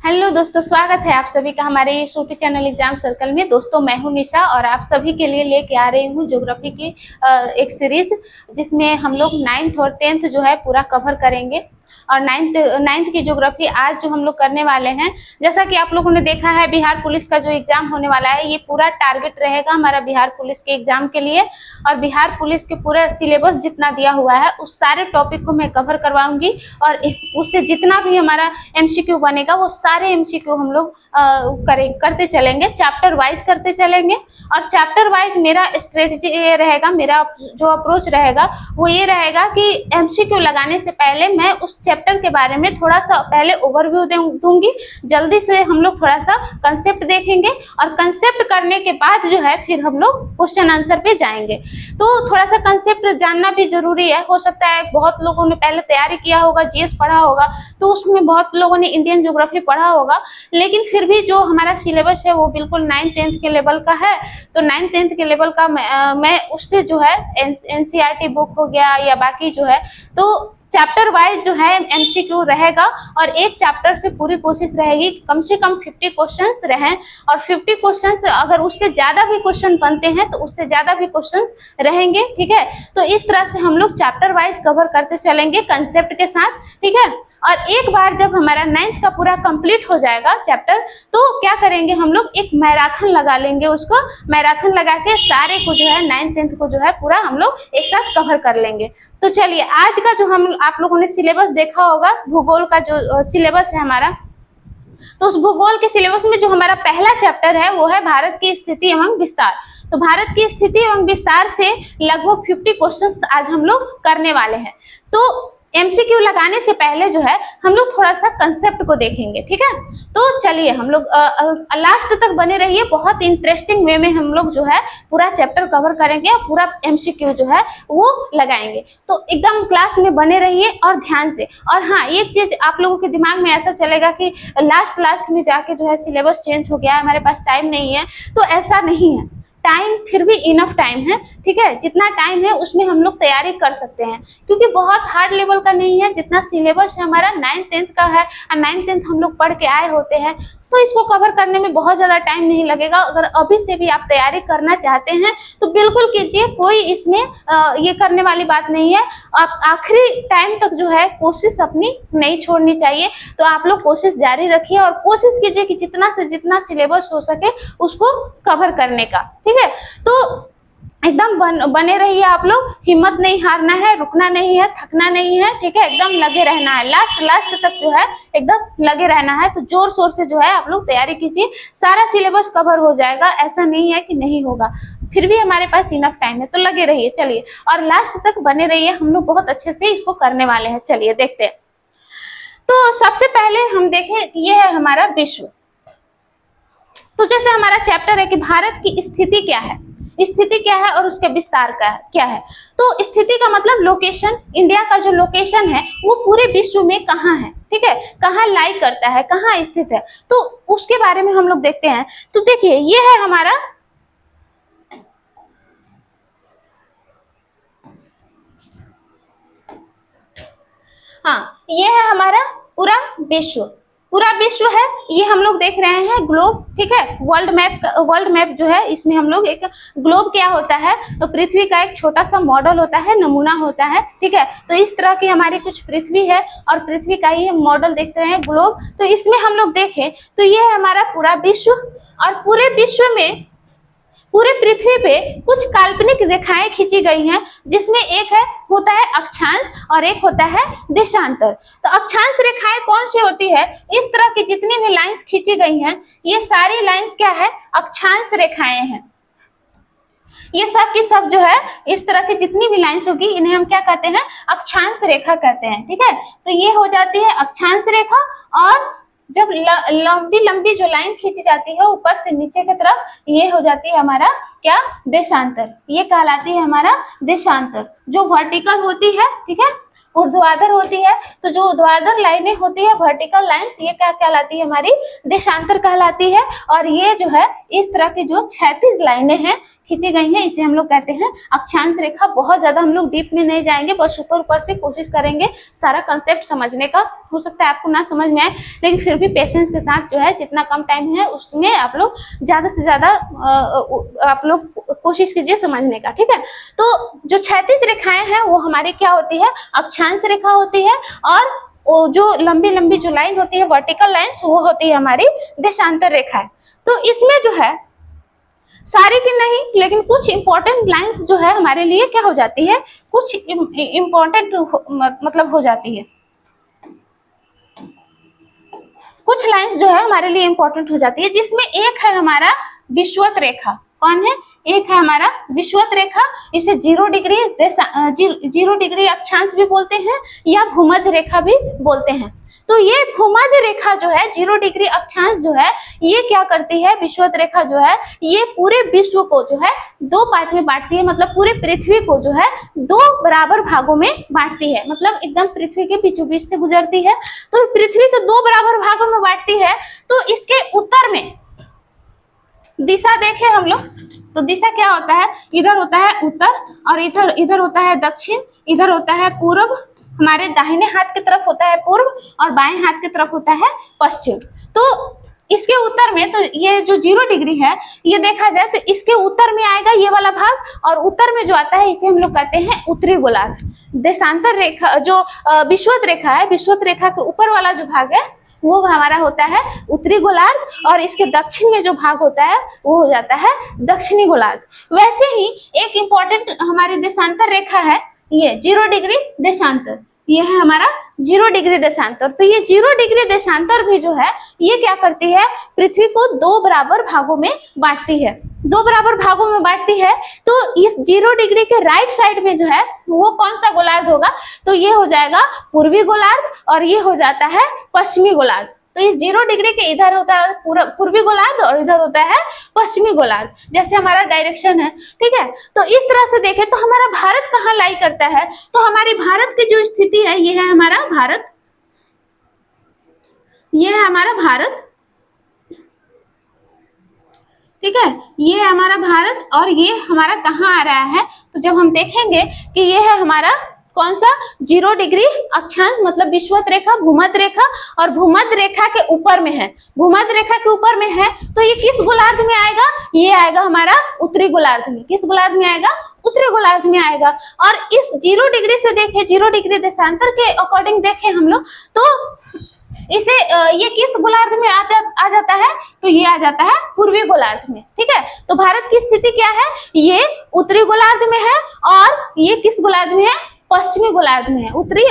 Hello दोस्तों, स्वागत है आप सभी का हमारे यूट्यूब चैनल एग्जाम सर्कल में। दोस्तों मैं हूं निशा और आप सभी के लिए लेके आ रही हूं ज्योग्राफी की एक सीरीज, जिसमें हम लोग 9th और 10th जो है पूरा कवर करेंगे। और नाइन्थ की ज्योग्राफी आज जो हम लोग करने वाले हैं, जैसा कि आप लोगों ने देखा है बिहार पुलिस का जो एग्जाम होने वाला है, ये पूरा टारगेट रहेगा हमारा बिहार पुलिस के एग्जाम के लिए। और बिहार पुलिस के पूरा सिलेबस जितना दिया हुआ है उस सारे टॉपिक को मैं कवर करवाऊंगी और उससे जितना भी हमारा एमसीक्यू बनेगा वो सारे एमसीक्यू हम लोग करते चलेंगे, चैप्टर वाइज करते चलेंगे। और चैप्टर वाइज मेरा स्ट्रेटजी ये रहेगा, मेरा जो अप्रोच रहेगा वो ये रहेगा कि एमसीक्यू लगाने से पहले मैं उस चैप्टर के बारे में थोड़ा सा पहले ओवरव्यू दूंगी। जल्दी से हम लोग थोड़ा सा कंसेप्ट देखेंगे और कंसेप्ट करने के बाद जो है फिर हम लोग क्वेश्चन आंसर पे जाएंगे। तो थोड़ा सा कंसेप्ट जानना भी जरूरी है। हो सकता है बहुत लोगों ने पहले तैयारी किया होगा, जीएस पढ़ा होगा, तो उसमें बहुत लोगों ने इंडियन ज्योग्राफी पढ़ा होगा, लेकिन फिर भी जो हमारा सिलेबस है वो बिल्कुल 9th-10th के लेवल का है। तो 9th-10th के लेवल का मैं उससे जो है एनसीईआरटी बुक हो गया या बाकी जो है, तो चैप्टर वाइज जो है एमसीक्यू रहेगा। और एक चैप्टर से पूरी कोशिश रहेगी कम से कम 50 क्वेश्चंस रहें, और 50 क्वेश्चंस अगर उससे ज्यादा भी क्वेश्चन बनते हैं तो उससे ज्यादा भी क्वेश्चन रहेंगे, ठीक है। तो इस तरह से हम लोग चैप्टर वाइज कवर करते चलेंगे कंसेप्ट के साथ, ठीक है। और एक बार जब हमारा 9th का पूरा कंप्लीट हो जाएगा चैप्टर, तो क्या करेंगे हम लोग, एक मैराथन लगा लेंगे। उसको मैराथन लगा के सारे को जो है 9th-10th को जो है पूरा हम लोग एक साथ कवर कर लेंगे। तो चलिए, आज का जो हम आप लोगों ने सिलेबस देखा होगा, भूगोल का जो सिलेबस है हमारा, तो उस भूगोल के सिलेबस में जो हमारा पहला चैप्टर है वो है भारत की स्थिति एवं विस्तार। तो भारत की स्थिति एवं विस्तार से लगभग 50 क्वेश्चंस आज हम लोग करने वाले हैं। तो एमसीक्यू लगाने से पहले जो है हम लोग थोड़ा सा कंसेप्ट को देखेंगे, ठीक है। तो चलिए हम लोग लास्ट तक बने रहिए, बहुत इंटरेस्टिंग वे में हम लोग जो है पूरा चैप्टर कवर करेंगे और पूरा एमसीक्यू जो है वो लगाएंगे। तो एकदम क्लास में बने रहिए और ध्यान से। और हाँ, एक चीज आप लोगों के दिमाग में ऐसा चलेगा कि लास्ट में जाके जो है सिलेबस चेंज हो गया है, हमारे पास टाइम नहीं है, तो ऐसा नहीं है। टाइम फिर भी इनफ टाइम है, ठीक है। जितना टाइम है उसमें हम लोग तैयारी कर सकते हैं, क्योंकि बहुत हार्ड लेवल का नहीं है। जितना सिलेबस है हमारा 9th-10th का है और 9th-10th हम लोग पढ़ के आए होते हैं, तो इसको कवर करने में बहुत ज्यादा टाइम नहीं लगेगा। अगर अभी से भी आप तैयारी करना चाहते हैं तो बिल्कुल कीजिए, कोई इसमें ये करने वाली बात नहीं है। आप आखिरी टाइम तक जो है कोशिश अपनी नहीं छोड़नी चाहिए। तो आप लोग कोशिश जारी रखिए और कोशिश कीजिए कि जितना से जितना सिलेबस हो सके उसको कवर करने का, ठीक है। तो एकदम बने रहिए आप लोग, हिम्मत नहीं हारना है, रुकना नहीं है, थकना नहीं है, ठीक है। एकदम लगे रहना है, लास्ट तक जो है एकदम लगे रहना है। तो जोर शोर से जो है आप लोग तैयारी कीजिए, सारा सिलेबस कवर हो जाएगा, ऐसा नहीं है कि नहीं होगा, फिर भी हमारे पास इनफ टाइम है। तो लगे रहिए, चलिए, और लास्ट तक बने रहिए, हम लोग बहुत अच्छे से इसको करने वाले हैं। चलिए देखते हैं। तो सबसे पहले हम देखें, ये है हमारा विश्व। तो जैसे हमारा चैप्टर है कि भारत की स्थिति क्या है, स्थिति क्या है और उसके विस्तार का क्या है। तो स्थिति का मतलब लोकेशन, इंडिया का जो लोकेशन है वो पूरे विश्व में कहाँ है, ठीक है, कहाँ लाई करता है, कहाँ स्थित है, तो उसके बारे में हम लोग देखते हैं। तो देखिए, ये है हमारा ये है हमारा पूरा विश्व है। ये हम लोग देख रहे हैं ग्लोब, ठीक है। वर्ल्ड मैप जो है, इसमें हम लोग एक ग्लोब क्या होता है, तो पृथ्वी का एक छोटा सा मॉडल होता है, नमूना होता है, ठीक है। तो इस तरह की हमारी कुछ पृथ्वी है और पृथ्वी का ही मॉडल देखते हैं ग्लोब। तो इसमें हम लोग देखें तो ये है हमारा पूरा विश्व, और पूरे विश्व में, पूरे पृथ्वी पे कुछ काल्पनिक रेखाएं खींची गई हैं, जिसमें एक होता है अक्षांश और एक होता है देशांतर। तो अक्षांश रेखाएं कौन सी होती है, इस तरह की जितनी भी लाइंस खींची गई हैं, ये सारी लाइंस क्या है, अक्षांश रेखाएं हैं। ये सब की सब जो है, इस तरह की जितनी भी लाइंस होगी इन्हें हम क्या कहते हैं, अक्षांश रेखा कहते हैं, ठीक है। तो ये हो जाती है अक्षांश रेखा। और जब लंबी जो लाइन खींची जाती है ऊपर से नीचे की तरफ, ये हो जाती है हमारा क्या, देशांतर। ये कहलाती है हमारा देशांतर। जो वर्टिकल होती है, ठीक है, ऊर्ध्वाधर होती है, तो जो ऊर्ध्वाधर लाइनें होती है, वर्टिकल लाइंस, ये क्या कहलाती है, हमारी देशांतर कहलाती है। और ये जो है इस तरह की जो क्षैतिज लाइनें हैं, खींची गई हैं, इसे हम लोग कहते हैं अक्षांश रेखा। बहुत ज्यादा हम लोग डीप में नहीं जाएंगे, बस ऊपर ऊपर से कोशिश करेंगे सारा कंसेप्ट समझने का। हो सकता है आपको ना समझ में आए, लेकिन फिर भी पेशेंस के साथ जो है, जितना कम टाइम है उसमें आप लोग ज्यादा से ज्यादा आप लोग कोशिश कीजिए समझने का, ठीक है। तो जो क्षैतिज रेखाएं हैं वो हमारी क्या होती है, अक्षांश रेखा होती है, और वो जो लंबी लंबी जो लाइन होती है वर्टिकल लाइंस, वो होती है हमारी देशांतर रेखाएं। तो इसमें जो है सारी की नहीं, लेकिन कुछ इंपॉर्टेंट लाइंस जो है हमारे लिए क्या हो जाती है, कुछ इंपॉर्टेंट मतलब हो जाती है, कुछ लाइंस जो है हमारे लिए इंपॉर्टेंट हो जाती है, जिसमें एक है हमारा विषुवत रेखा। कौन है, एक है हमारा विषुवत रेखा। इसे 0 डिग्री अक्षांश भी बोलते हैं या भूमध्य रेखा भी बोलते हैं। तो ये भूमध्य रेखा जो है, 0 डिग्री अक्षांश जो है, ये क्या करती है, विषुवत रेखा जो है, ये पूरे विश्व को जो है 2 पार्ट में बांटती है, मतलब पूरे पृथ्वी को जो है 2 बराबर भागों में बांटती है, मतलब एकदम पृथ्वी के बीचों बीच से गुजरती है। तो पृथ्वी को 2 बराबर भागों में बांटती है। तो इसके उत्तर में दिशा देखें हम लोग, तो दिशा क्या होता है, इधर होता है उत्तर, और इधर होता है दक्षिण, इधर होता है पूर्व, हमारे दाहिने हाथ की तरफ होता है पूर्व और बाएं हाथ की तरफ होता है पश्चिम। तो इसके उत्तर में, तो ये जो 0 डिग्री है, ये देखा जाए तो इसके उत्तर में आएगा ये वाला भाग, और उत्तर में जो आता है इसे हम लोग कहते हैं उत्तरी गोलार्ध। देशांतर रेखा जो विषुवत रेखा है, विषुवत रेखा के ऊपर वाला जो भाग है वो हमारा होता है उत्तरी गोलार्ध, और इसके दक्षिण में जो भाग होता है वो हो जाता है दक्षिणी गोलार्ध। वैसे ही एक इंपॉर्टेंट हमारी देशांतर रेखा है, ये 0 डिग्री देशांतर, ये है हमारा 0 डिग्री देशांतर। तो ये 0 डिग्री देशांतर भी जो है, ये क्या करती है, पृथ्वी को 2 बराबर भागों में बांटती है, 2 बराबर भागों में बांटती है। तो इस 0 डिग्री के राइट साइड में जो है वो कौन सा गोलार्ध होगा, तो ये हो जाएगा पूर्वी गोलार्ध, और ये हो जाता है पश्चिमी गोलार्ध। तो इस 0 डिग्री के इधर होता है पूर्वी गोलार्ध और इधर होता है पश्चिमी गोलार्ध, जैसे हमारा डायरेक्शन है, ठीक है। तो इस तरह से देखें तो हमारा भारत कहाँ लाई करता है, तो हमारी भारत की जो स्थिति है, ये है हमारा भारत, ये है हमारा भारत, ठीक है, ये है हमारा भारत, और ये हमारा कहाँ आ रहा है, तो जब हम देखेंगे कि ये है हमारा कौन सा 0 डिग्री अक्षांश, मतलब विषुवत रेखा, भूमध्य रेखा, और भूमध्य रेखा के ऊपर में है, भूमध्य रेखा के ऊपर में है, तो ये किस गोलार्ध में आएगा, ये आएगा हमारा उत्तरी गोलार्ध में। किस गोलार्ध में आएगा, उत्तरी गोलार्ध में आएगा। और इस 0 डिग्री से देखें, 0 डिग्री देशांतर के अकॉर्डिंग देखें हम लोग, तो इसे ये किस गोलार्ध में आ जाता है, तो ये आ जाता है पूर्वी गोलार्ध में, ठीक है। तो भारत की स्थिति क्या है, ये उत्तरी गोलार्ध में है, और ये किस गोलार्ध में है, पश्चिमी गोलार्ध में है। उत्तरी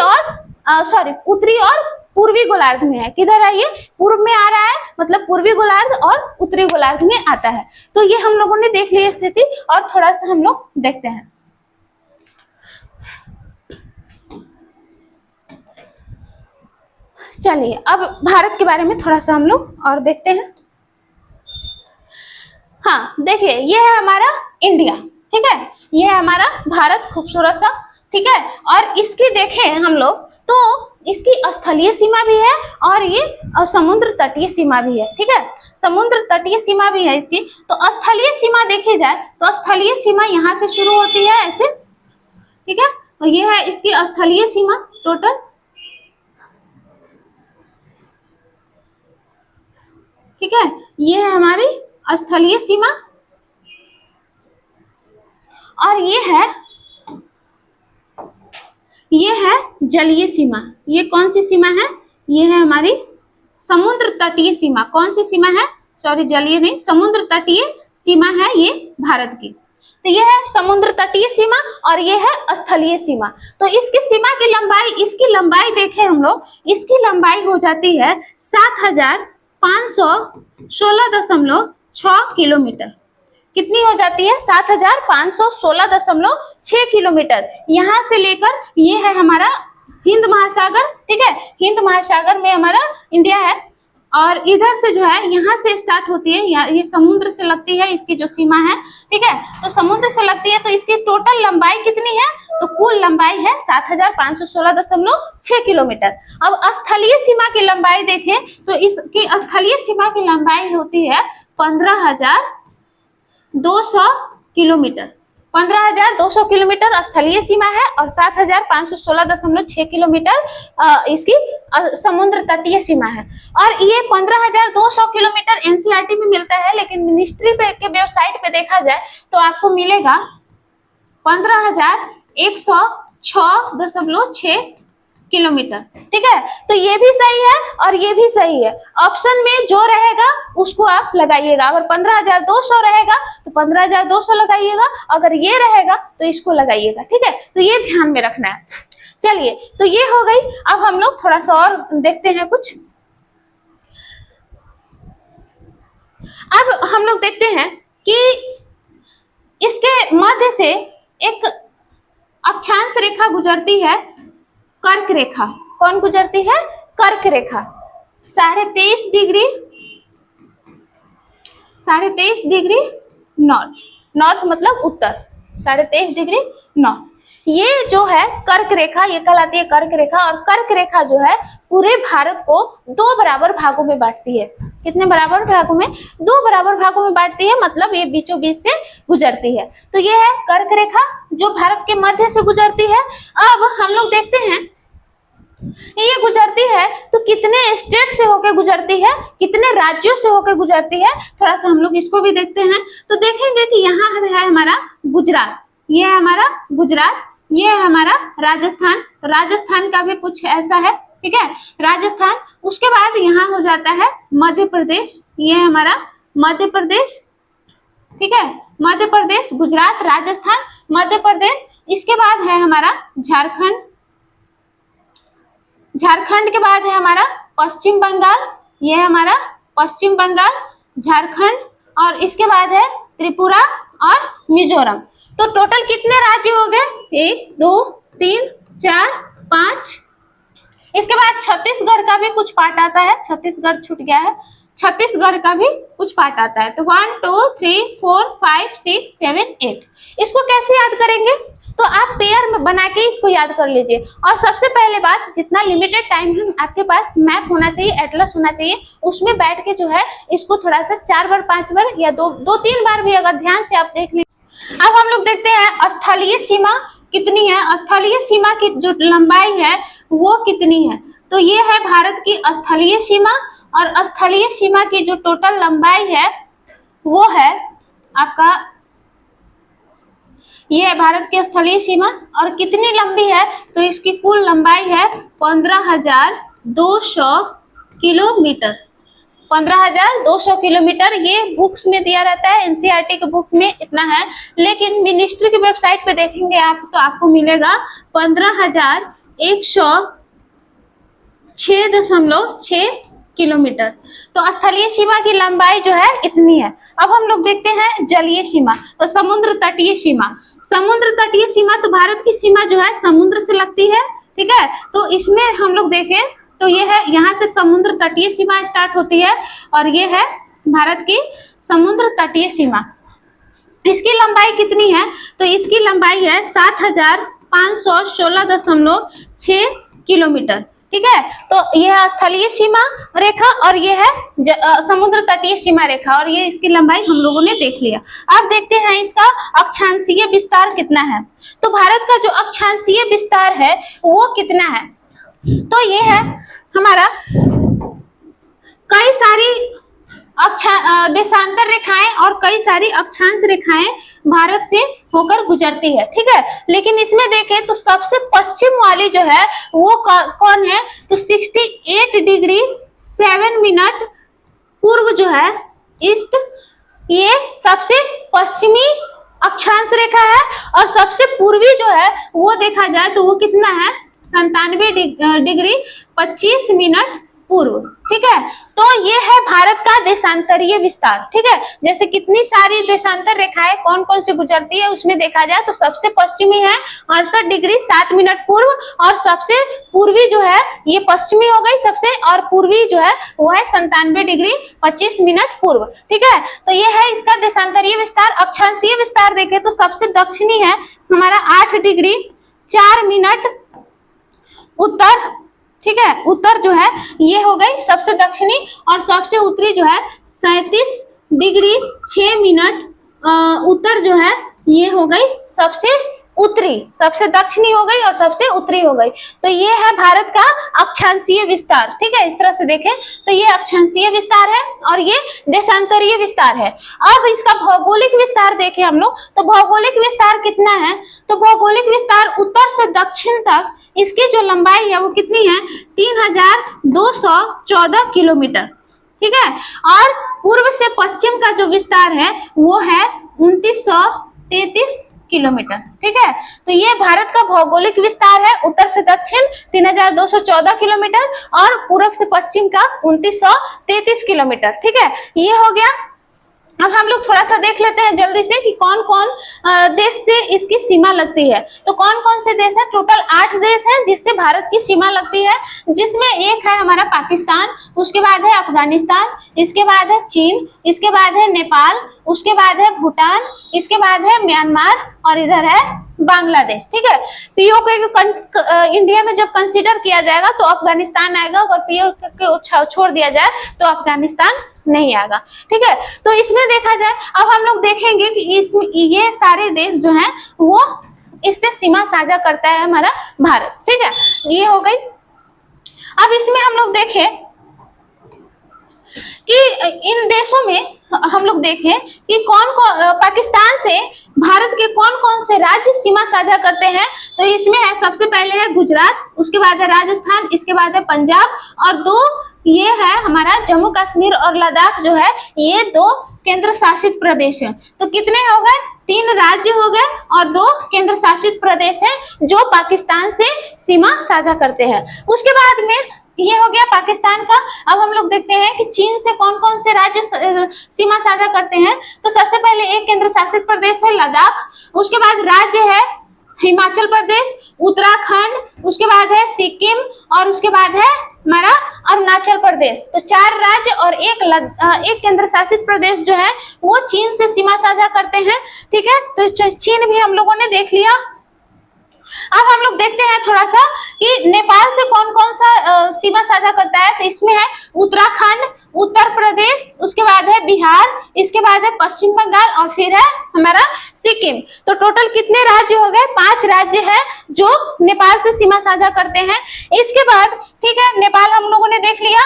और पूर्वी गोलार्ध में है। किधर है, ये पूर्व में आ रहा है, मतलब पूर्वी गोलार्ध और उत्तरी गोलार्ध में आता है। तो ये हम लोगों ने देख ली स्थिति, और थोड़ा सा हम लोग देखते हैं। चलिए अब भारत के बारे में थोड़ा सा हम लोग और देखते हैं। हाँ देखिए, ये है हमारा इंडिया, ठीक है, ये है हमारा भारत, खूबसूरत सा, ठीक है। और इसकी देखें हम लोग तो इसकी स्थलीय सीमा भी है और ये समुद्र तटीय सीमा भी है, ठीक है, समुद्र तटीय सीमा भी है इसकी। तो स्थलीय सीमा देखी जाए तो स्थलीय सीमा यहाँ से शुरू होती है ऐसे, ठीक है, तो ये है इसकी स्थलीय सीमा टोटल, ठीक है, ये है हमारी स्थलीय सीमा, और ये है जलीय सीमा। ये कौन सी सीमा है, ये है हमारी समुद्र तटीय सीमा। कौन सी सीमा है, सॉरी जलीय नहीं, समुद्र तटीय सीमा है ये भारत की। तो ये है समुद्र तटीय सीमा और ये है स्थलीय सीमा। तो इसकी सीमा की लंबाई, इसकी लंबाई देखें हम लोग, इसकी लंबाई हो जाती है 7516.6 किलोमीटर। कितनी हो जाती है, 7516.6 किलोमीटर। यहाँ से लेकर ये है हमारा हिंद महासागर, ठीक है, हिंद महासागर में हमारा इंडिया है, और इधर से जो है यहाँ से स्टार्ट होती है, ये समुद्र से लगती है इसकी जो सीमा है, ठीक है, तो समुद्र से लगती है। तो इसकी टोटल लंबाई कितनी है, तो कुल लंबाई है 7516.6 किलोमीटर। अब स्थलीय सीमा की लंबाई देखें तो इसकी स्थलीय सीमा की लंबाई होती है 15,200 किलोमीटर। 15,200 किलोमीटर स्थलीय सीमा है और 7,516.6 किलोमीटर इसकी समुद्र तटीय सीमा है। और ये 15,200 किलोमीटर एनसीईआरटी में मिलता है, लेकिन मिनिस्ट्री के वेबसाइट पे देखा जाए तो आपको मिलेगा 15,106.6 किलोमीटर। ठीक है, तो ये भी सही है और ये भी सही है। ऑप्शन में जो रहेगा उसको आप लगाइएगा। अगर 15,200 रहेगा तो 15,200 लगाइएगा, अगर ये रहेगा तो इसको लगाइएगा। ठीक है, तो ये ध्यान में रखना है। चलिए, तो ये हो गई। अब हम लोग थोड़ा सा और देखते हैं कुछ। अब हम लोग देखते हैं कि इसके मध्य से एक अक्षांश रेखा गुजरती है, कर्क रेखा। कौन गुजरती है? कर्क रेखा। 23.5 डिग्री नॉर्थ। नॉर्थ मतलब उत्तर, 23.5 डिग्री नॉर्थ। ये जो है कर्क रेखा, ये कहलाती है कर्क रेखा। और कर्क रेखा जो है पूरे भारत को 2 बराबर भागों में बांटती है। कितने बराबर भागों में? 2 बराबर भागों में बांटती है, मतलब ये बीचों बीच से गुजरती है। तो ये है कर्क रेखा जो भारत के मध्य से गुजरती है। अब हम लोग देखते हैं ये गुजरती है तो कितने स्टेट से होकर गुजरती है, कितने राज्यों से होकर गुजरती है, थोड़ा सा हम लोग इसको भी देखते हैं। तो देखेंगे कि यहाँ है हमारा गुजरात, ये है हमारा गुजरात, ये है हमारा राजस्थान। तो राजस्थान का भी कुछ ऐसा है। ठीक है, राजस्थान। उसके बाद यहाँ हो जाता है मध्य प्रदेश, ये है हमारा मध्य प्रदेश। ठीक है, मध्य प्रदेश, गुजरात, राजस्थान, मध्य प्रदेश। इसके बाद है हमारा झारखंड। झारखंड के बाद है हमारा पश्चिम बंगाल, ये है हमारा पश्चिम बंगाल, झारखंड। और इसके बाद है त्रिपुरा और मिजोरम। तो टोटल कितने राज्य हो गए? 1 2 3 4 5। इसके बाद छत्तीसगढ़ का भी कुछ पार्ट आता है, छत्तीसगढ़ छूट गया है, छत्तीसगढ़ का भी कुछ पार्ट आता है। तो 1 2 3 4 5 6 7 8। इसको कैसे याद करेंगे? तो आप पेयर में बना के इसको याद कर लीजिए। और सबसे पहले बात, जितना लिमिटेड टाइम है आपके पास मैप होना चाहिए, एटलस होना चाहिए, उसमें बैठ के जो है इसको थोड़ा सा 4 बार 5 बार या 2-3 बार भी अगर ध्यान से आप देख लें। अब हम लोग देखते हैं स्थलीय सीमा कितनी है। स्थलीय सीमा की जो लंबाई है वो कितनी है? तो ये है भारत की स्थलीय सीमा। और स्थलीय सीमा की जो टोटल लंबाई है वो है आपका, ये है भारत की स्थलीय सीमा। और कितनी लंबी है? तो इसकी कुल लंबाई है 15,200 किलोमीटर। 15,200 किलोमीटर ये बुक्स में दिया रहता है, एनसीईआरटी के बुक में इतना है। लेकिन मिनिस्ट्री की वेबसाइट पे देखेंगे आप तो आपको मिलेगा 15,106.6 किलोमीटर। तो स्थलीय सीमा की लंबाई जो है इतनी है। अब हम लोग देखते हैं जलीय सीमा, तो समुद्र तटीय सीमा। समुद्र तटीय सीमा तो भारत की सीमा जो है समुद्र से लगती है। ठीक है, तो इसमें हम लोग देखें तो ये है, यहाँ से समुद्र तटीय सीमा स्टार्ट होती है और ये है भारत की समुद्र तटीय सीमा। इसकी लंबाई कितनी है? तो इसकी लंबाई है 7,516.6 किलोमीटर। ठीक है, तो ये है स्थलीय सीमा रेखा और ये है समुद्र तटीय सीमा रेखा, और ये इसकी लंबाई हम लोगों ने देख लिया। अब देखते हैं इसका अक्षांशीय विस्तार कितना है। तो भारत का जो अक्षांशीय विस्तार है वो कितना है? तो ये है हमारा, कई सारी देशांतर रेखाएं और कई सारी अक्षांश रेखाएं भारत से होकर गुजरती है। ठीक है, लेकिन इसमें देखें तो सबसे पश्चिम वाली जो है वो कौन है? तो 68 डिग्री 7 मिनट पूर्व जो है ईस्ट, ये सबसे पश्चिमी अक्षांश रेखा है। और सबसे पूर्वी जो है वो देखा जाए तो वो कितना है? 97 डिग्री 25 मिनट पूर्व। ठीक है, तो ये है भारत का देशांतरीय विस्तार। ठीक है, जैसे कितनी सारी देशांतर रेखाएं कौन कौन से गुजरती है उसमें देखा जाए तो सबसे पश्चिमी है 68 डिग्री 7 मिनट पूर्व, और सबसे पूर्वी जो है ये पश्चिमी हो गई सबसे, और पूर्वी जो है वो है 97 डिग्री 25 मिनट पूर्व। ठीक है, तो ये है इसका देशांतरीय विस्तार। अक्षांशीय विस्तार देखें तो सबसे दक्षिणी है हमारा 8 डिग्री 4 मिनट उत्तर। ठीक है, उत्तर जो है ये हो गई सबसे दक्षिणी, और सबसे उत्तरी जो है 37 डिग्री 6 मिनट उत्तर जो है ये हो गई सबसे उत्तरी, सबसे दक्षिणी हो गई और सबसे उत्तरी हो गई। तो ये है भारत का अक्षांशीय विस्तार। ठीक है, इस तरह से देखें तो ये अक्षांशीय विस्तार है और ये देशांतरीय विस्तार है। अब इसका भौगोलिक विस्तार देखें हम लोग, तो भौगोलिक विस्तार कितना है, तो भौगोलिक विस्तार उत्तर से दक्षिण तक इसकी जो लंबाई है वो कितनी है, 3214 किलोमीटर। ठीक है, और पूर्व से पश्चिम का जो विस्तार है वो है 2933 किलोमीटर। ठीक है, तो ये भारत का भौगोलिक विस्तार है, उत्तर से दक्षिण 3214 किलोमीटर और पूर्व से पश्चिम का 2933 किलोमीटर। ठीक है, ये हो गया। अब हम लोग थोड़ा सा देख लेते हैं जल्दी से कि कौन कौन देश से इसकी सीमा लगती है। तो कौन कौन से देश है, टोटल 8 देश हैं जिससे भारत की सीमा लगती है, जिसमें एक है हमारा पाकिस्तान, उसके बाद है अफगानिस्तान, इसके बाद है चीन, इसके बाद है नेपाल, उसके बाद है भूटान, इसके बाद है म्यांमार और इधर है बांग्लादेश। ठीक है, पीओके को इंडिया में जब कंसीडर किया जाएगा तो अफगानिस्तान आएगा, अगर पीओके को छोड़ दिया जाए तो अफगानिस्तान नहीं आएगा। ठीक है, तो इसमें देखा जाए, अब हम लोग देखेंगे कि इसमें ये सारे देश जो हैं वो इससे सीमा साझा करता है हमारा भारत। ठीक है, ये हो गई। अब इसमें हम लोग देखें कि इन देशों में हम लोग देखें कि कौन कौन पाकिस्तान से भारत के कौन कौन से राज्य सीमा साझा करते हैं। तो इसमें है, सबसे पहले है गुजरात, उसके बाद है राजस्थान, इसके बाद है पंजाब और 2 ये है हमारा जम्मू कश्मीर और लद्दाख जो है, ये 2 केंद्र शासित प्रदेश है। तो कितने हो गए, 3 राज्य हो गए और 2 केंद्र शासित प्रदेश हैं जो पाकिस्तान से सीमा साझा करते हैं। उसके बाद में ये हो गया पाकिस्तान का। अब हम लोग देखते हैं कि चीन से कौन कौन से राज्य सीमा साझा करते हैं। तो सबसे पहले एक केंद्र शासित प्रदेश है लद्दाख, उसके बाद राज्य है हिमाचल प्रदेश, उत्तराखंड, उसके बाद है सिक्किम और उसके बाद है हमारा अरुणाचल प्रदेश। तो 4 राज्य और एक केंद्र शासित प्रदेश जो है वो चीन से सीमा साझा करते हैं। ठीक है, तो चीन भी हम लोगों ने देख लिया। अब हम लोग देखते हैं थोड़ा सा कि नेपाल से कौन कौन सा सीमा साझा करता है। तो इसमें है उत्तराखंड, उत्तर प्रदेश, उसके बाद है बिहार, इसके बाद है पश्चिम बंगाल और फिर है हमारा सिक्किम। तो टोटल कितने राज्य हो गए, 5 राज्य है जो नेपाल से सीमा साझा करते हैं। इसके बाद ठीक है, नेपाल हम लोगों ने देख लिया।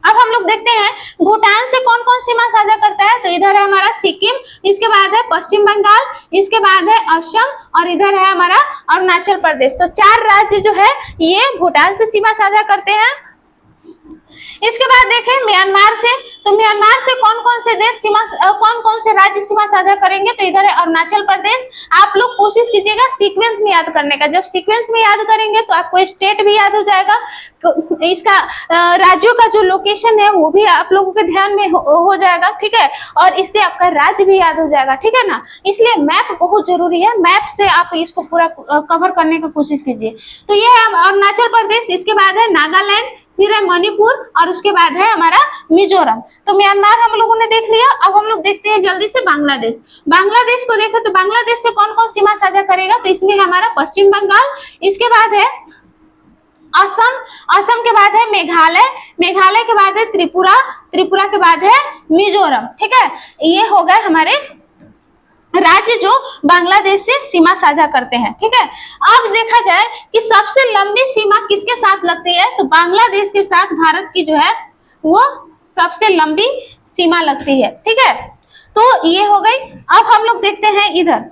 अब हम लोग देखते हैं भूटान से कौन कौन सीमा साझा करता है। तो इधर है हमारा सिक्किम, इसके बाद है पश्चिम बंगाल, इसके बाद है असम और इधर है हमारा अरुणाचल प्रदेश। तो 4 राज्य जो है ये भूटान से सीमा साझा करते हैं। इसके बाद देखें म्यांमार से, तो म्यांमार से कौन कौन से देश सीमा कौन कौन से राज्य सीमा साझा करेंगे। तो इधर है अरुणाचल प्रदेश। आप लोग कोशिश कीजिएगा सीक्वेंस में याद करने का, जब सीक्वेंस में याद करेंगे तो आपको स्टेट भी याद हो जाएगा, इसका राज्यों का जो लोकेशन है वो भी आप लोगों के ध्यान में हो जाएगा। ठीक है, और इससे आपका राज्य भी याद हो जाएगा। ठीक है ना, इसलिए मैप बहुत जरूरी है, मैप से आप इसको पूरा कवर करने की कोशिश कीजिए। तो ये है अरुणाचल प्रदेश, इसके बाद है नागालैंड, फिर है मणिपुर और उसके बाद है हमारा मिजोरम। तो म्यांमार हम लोगों ने देख लिया। अब हम लोग देखते हैं जल्दी से बांग्लादेश। बांग्लादेश को देखो तो बांग्लादेश से कौन कौन सीमा साझा करेगा। तो इसमें हमारा पश्चिम बंगाल, इसके बाद है असम, असम के बाद है मेघालय, मेघालय के बाद है त्रिपुरा, त्रिपुरा के बाद है मिजोरम। ठीक है, ये हो गए हमारे राज्य जो बांग्लादेश से सीमा साझा करते हैं। ठीक है, अब देखा जाए कि सबसे लंबी सीमा किसके साथ लगती है। तो बांग्लादेश के साथ भारत की जो है वो सबसे लंबी सीमा लगती है। ठीक है, तो ये हो गई। अब हम लोग देखते हैं इधर,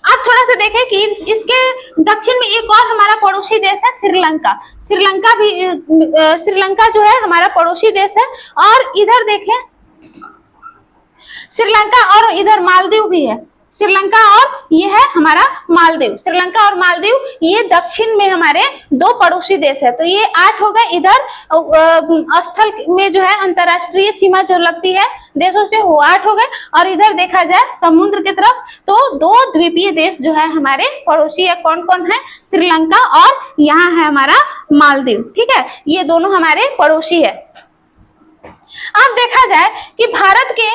अब थोड़ा सा देखें कि इसके दक्षिण में एक और हमारा पड़ोसी देश है श्रीलंका। श्रीलंका जो है हमारा पड़ोसी देश है। और इधर देखें श्रीलंका और इधर मालदीव भी है, श्रीलंका और ये है हमारा मालदीव। श्रीलंका और मालदीव ये दक्षिण में हमारे 2 पड़ोसी देश है। तो ये 8 हो गए। इधर स्थल में जो है अंतरराष्ट्रीय सीमा जो लगती है देशों से वो 8 हो गए। और इधर देखा जाए समुद्र की तरफ तो 2 द्वीपीय देश जो है हमारे पड़ोसी है। कौन कौन है, श्रीलंका और यहाँ है हमारा मालदीव। ठीक है, ये दोनों हमारे पड़ोसी है। अब देखा जाए कि भारत के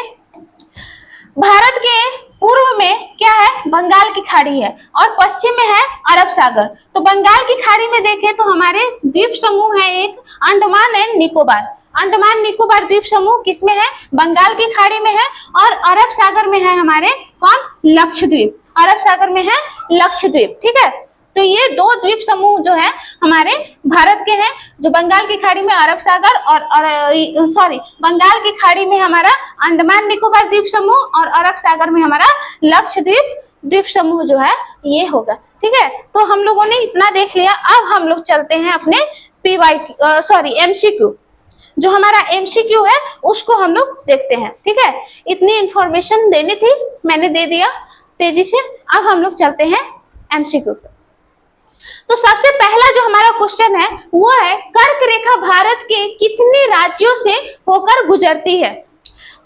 पूर्व में क्या है, बंगाल की खाड़ी है और पश्चिम में है अरब सागर। तो बंगाल की खाड़ी में देखें तो हमारे द्वीप समूह है एक अंडमान एंड निकोबार। अंडमान निकोबार द्वीप समूह किसमें है? बंगाल की खाड़ी में है। और अरब सागर में है हमारे कौन? लक्षद्वीप। अरब सागर में है लक्षद्वीप, ठीक है। तो ये दो द्वीप समूह जो है हमारे भारत के हैं, जो बंगाल की खाड़ी में अरब सागर और बंगाल की खाड़ी में हमारा अंडमान निकोबार द्वीप समूह और अरब सागर में हमारा लक्षद्वीप द्वीप समूह जो है ये होगा, ठीक है। तो हम लोगों ने इतना देख लिया। अब हम लोग चलते हैं अपने एमसीक्यू। जो हमारा एमसीक्यू है उसको हम लोग देखते हैं, ठीक है। इतनी इंफॉर्मेशन देनी थी, मैंने दे दिया तेजी से। अब हम लोग चलते हैं एमसीक्यू पे। तो सबसे पहला जो हमारा क्वेश्चन है वो है, कर्क रेखा भारत के कितने राज्यों से होकर गुजरती है?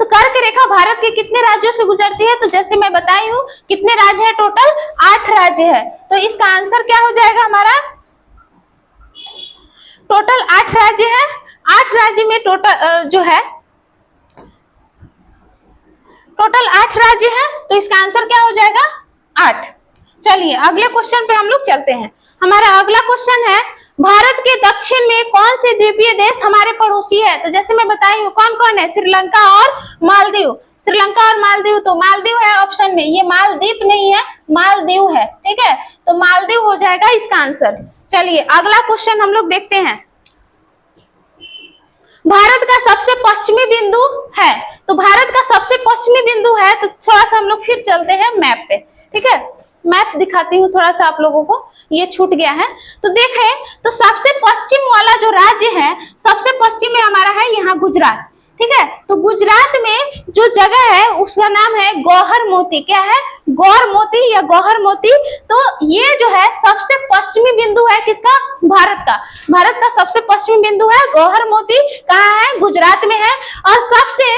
तो कर्क रेखा भारत के कितने राज्यों से गुजरती है? तो जैसे मैं बताई हूं, कितने राज्य है टोटल? 8 राज्य है। तो इसका आंसर क्या हो जाएगा हमारा? टोटल 8 राज्य है। 8 राज्य में टोटल 8 राज्य है, तो इसका आंसर क्या हो जाएगा? 8। चलिए अगले क्वेश्चन पे हम लोग चलते हैं। हमारा अगला क्वेश्चन है, भारत के दक्षिण में कौन से द्वीपीय देश हमारे पड़ोसी है? तो जैसे मैं बताई हूँ कौन कौन है? श्रीलंका और मालदीव। श्रीलंका और मालदीव, तो मालदीव है ऑप्शन में, ये मालदीप नहीं है, मालदीव है, ठीक है। तो मालदीव हो जाएगा इसका आंसर। चलिए अगला क्वेश्चन हम लोग देखते हैं। भारत का सबसे पश्चिमी बिंदु है, तो भारत का सबसे पश्चिमी बिंदु है, तो थोड़ा सा हम लोग फिर चलते हैं मैप पे, ठीक है। मैप दिखाती हूँ थोड़ा सा आप लोगों को, ये छूट गया है। तो देखें, तो सबसे पश्चिम वाला जो राज्य है, सबसे पश्चिम में हमारा है यहाँ गुजरात, ठीक है। तो गुजरात में जो जगह है उसका नाम है गौहर मोती। क्या है? गौर मोती या गौहर मोती। तो ये जो है सबसे पश्चिमी बिंदु है किसका? भारत का। भारत का सबसे पश्चिमी बिंदु है गौहर मोती। कहाँ है? गुजरात में है। और सबसे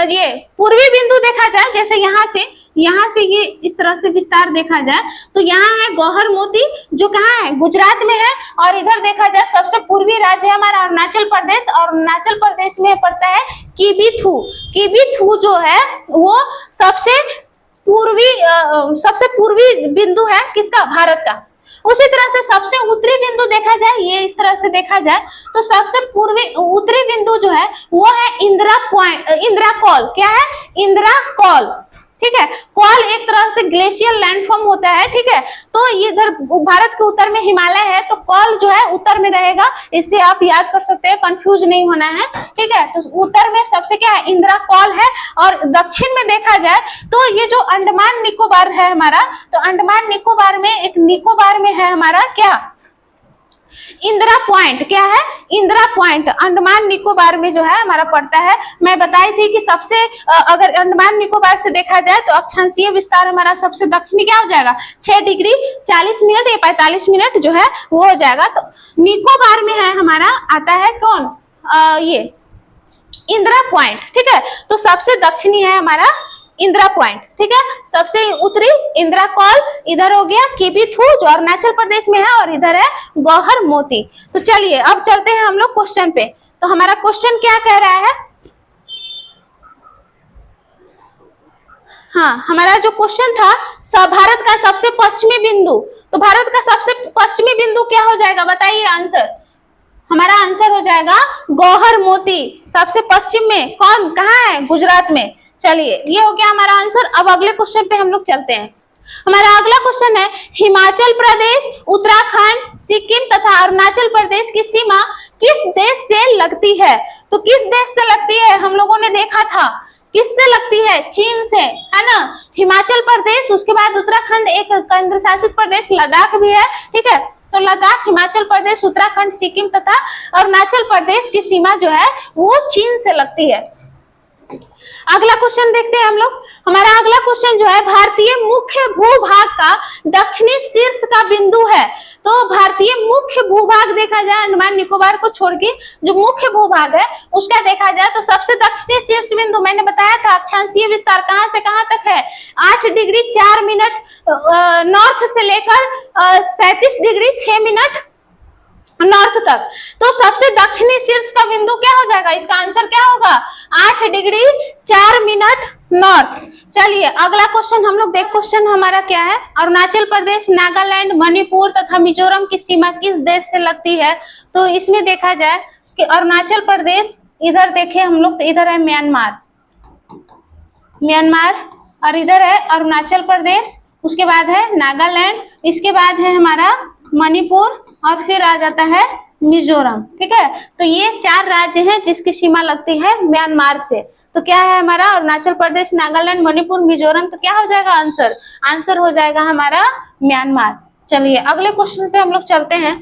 ये पूर्वी बिंदु देखा जाए, जैसे यहाँ से ये इस तरह से विस्तार देखा जाए, तो यहाँ है गौहर मोती, जो कहाँ है? गुजरात में है। और इधर देखा जाए सबसे पूर्वी राज्य है हमारा अरुणाचल प्रदेश, और अरुणाचल प्रदेश में पड़ता है किबीथू। किबीथू जो है वो सबसे पूर्वी बिंदु है किसका? भारत का। उसी तरह से सबसे उत्तरी बिंदु देखा जाए, ये इस तरह से देखा जाए, तो सबसे उत्तरी बिंदु जो है वो है इंदिरा कॉल। क्या है? इंदिरा कॉल, ठीक है। कॉल एक तरह से ग्लेशियल लैंडफॉर्म होता है, ठीक है। तो ये इधर भारत के उत्तर में हिमालय है, तो कॉल जो है उत्तर में रहेगा। इससे आप याद कर सकते हैं, कंफ्यूज नहीं होना है, ठीक है। तो उत्तर में सबसे क्या है? इंदिरा कॉल है। और दक्षिण में देखा जाए तो ये जो अंडमान निकोबार है हमारा, तो अंडमान निकोबार में एक निकोबार में है हमारा क्या? इंदिरा पॉइंट। क्या है? इंदिरा पॉइंट अंडमान निकोबार में जो है हमारा पड़ता है। मैं बताई थी कि सबसे अगर अंडमान निकोबार से देखा जाए तो अक्षांशीय विस्तार हमारा सबसे दक्षिणी क्या हो जाएगा? 6 डिग्री 40 मिनट या 45 मिनट जो है वो हो जाएगा। तो निकोबार में है हमारा आता है कौन? ये इंदिरा पॉइंट, ठीक है। तो सबसे दक्षिणी है हमारा इंदिरा पॉइंट, ठीक है। सबसे उत्तरी इंदिरा कॉल, इधर हो गया किबीथू जो अरुणाचल प्रदेश में है, और इधर है गौहर मोती। तो चलिए अब चलते हैं हम लोग क्वेश्चन पे। तो हमारा क्वेश्चन क्या कह रहा है? हाँ, हमारा जो क्वेश्चन था भारत का सबसे पश्चिमी बिंदु, तो भारत का सबसे पश्चिमी बिंदु क्या हो जाएगा? बताइए आंसर। हमारा आंसर हो जाएगा गौहर मोती। सबसे पश्चिम में कौन? कहाँ है? गुजरात में। चलिए ये हो गया हमारा आंसर। अब अगले क्वेश्चन पे हम लोग चलते हैं। हमारा अगला क्वेश्चन है, हिमाचल प्रदेश, उत्तराखंड, सिक्किम तथा अरुणाचल प्रदेश की सीमा किस देश से लगती है? तो किस देश से लगती है? हम लोगों ने देखा था किससे लगती है? चीन से, है ना। हिमाचल प्रदेश, उसके बाद उत्तराखंड, एक केंद्र शासित प्रदेश लद्दाख भी है, ठीक है। तो लद्दाख, हिमाचल प्रदेश, उत्तराखंड, सिक्किम तथा अरुणाचल प्रदेश की सीमा जो है वो चीन से लगती है। अगला क्वेश्चन देखते हैं हम लोग। हमारा अगला क्वेश्चन जो है, भारतीय मुख्य भूभाग का दक्षिणी शीर्ष का बिंदु है। तो भारतीय मुख्य भूभाग देखा जाए, अंडमान निकोबार को छोड़ के जो मुख्य भूभाग है उसका देखा जाए, तो सबसे दक्षिणी शीर्ष बिंदु मैंने बताया था अक्षांशीय विस्तार कहां से कहां तक है? 8 डिग्री 4 मिनट नॉर्थ से लेकर 37 डिग्री 6 मिनट नॉर्थ तक। तो सबसे दक्षिणी शीर्ष का बिंदु क्या हो जाएगा, इसका आंसर क्या होगा, 8 डिग्री 4 मिनट नॉर्थ। चलिए अगला क्वेश्चन हम लोग देख, क्वेश्चन हमारा क्या है, अरुणाचल प्रदेश, नागालैंड, मणिपुर तथा मिजोरम की सीमा किस देश से लगती है। तो इसमें देखा जाए कि अरुणाचल प्रदेश, इधर देखे हम लोग तो इधर है म्यांमार, और इधर है अरुणाचल प्रदेश, उसके बाद है नागालैंड, इसके बाद है हमारा मणिपुर और फिर आ जाता है मिजोरम। ठीक है, तो ये 4 राज्य हैं जिसकी सीमा लगती है म्यांमार से। तो क्या है हमारा, अरुणाचल प्रदेश, नागालैंड, मणिपुर, मिजोरम। तो क्या हो जाएगा आंसर, आंसर हो जाएगा हमारा म्यांमार। चलिए अगले क्वेश्चन पे हम लोग चलते हैं।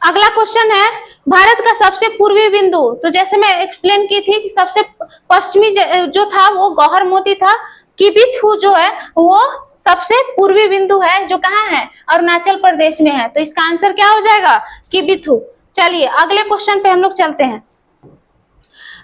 अगला क्वेश्चन है भारत का सबसे पूर्वी बिंदु। तो जैसे मैं एक्सप्लेन की थी कि सबसे पश्चिमी जो था वो गौहर मोती था, किबिथु जो है वो सबसे पूर्वी बिंदु है जो कहाँ है, अरुणाचल प्रदेश में है। तो इसका आंसर क्या हो जाएगा, किबिथु। चलिए अगले क्वेश्चन पे हम लोग चलते हैं।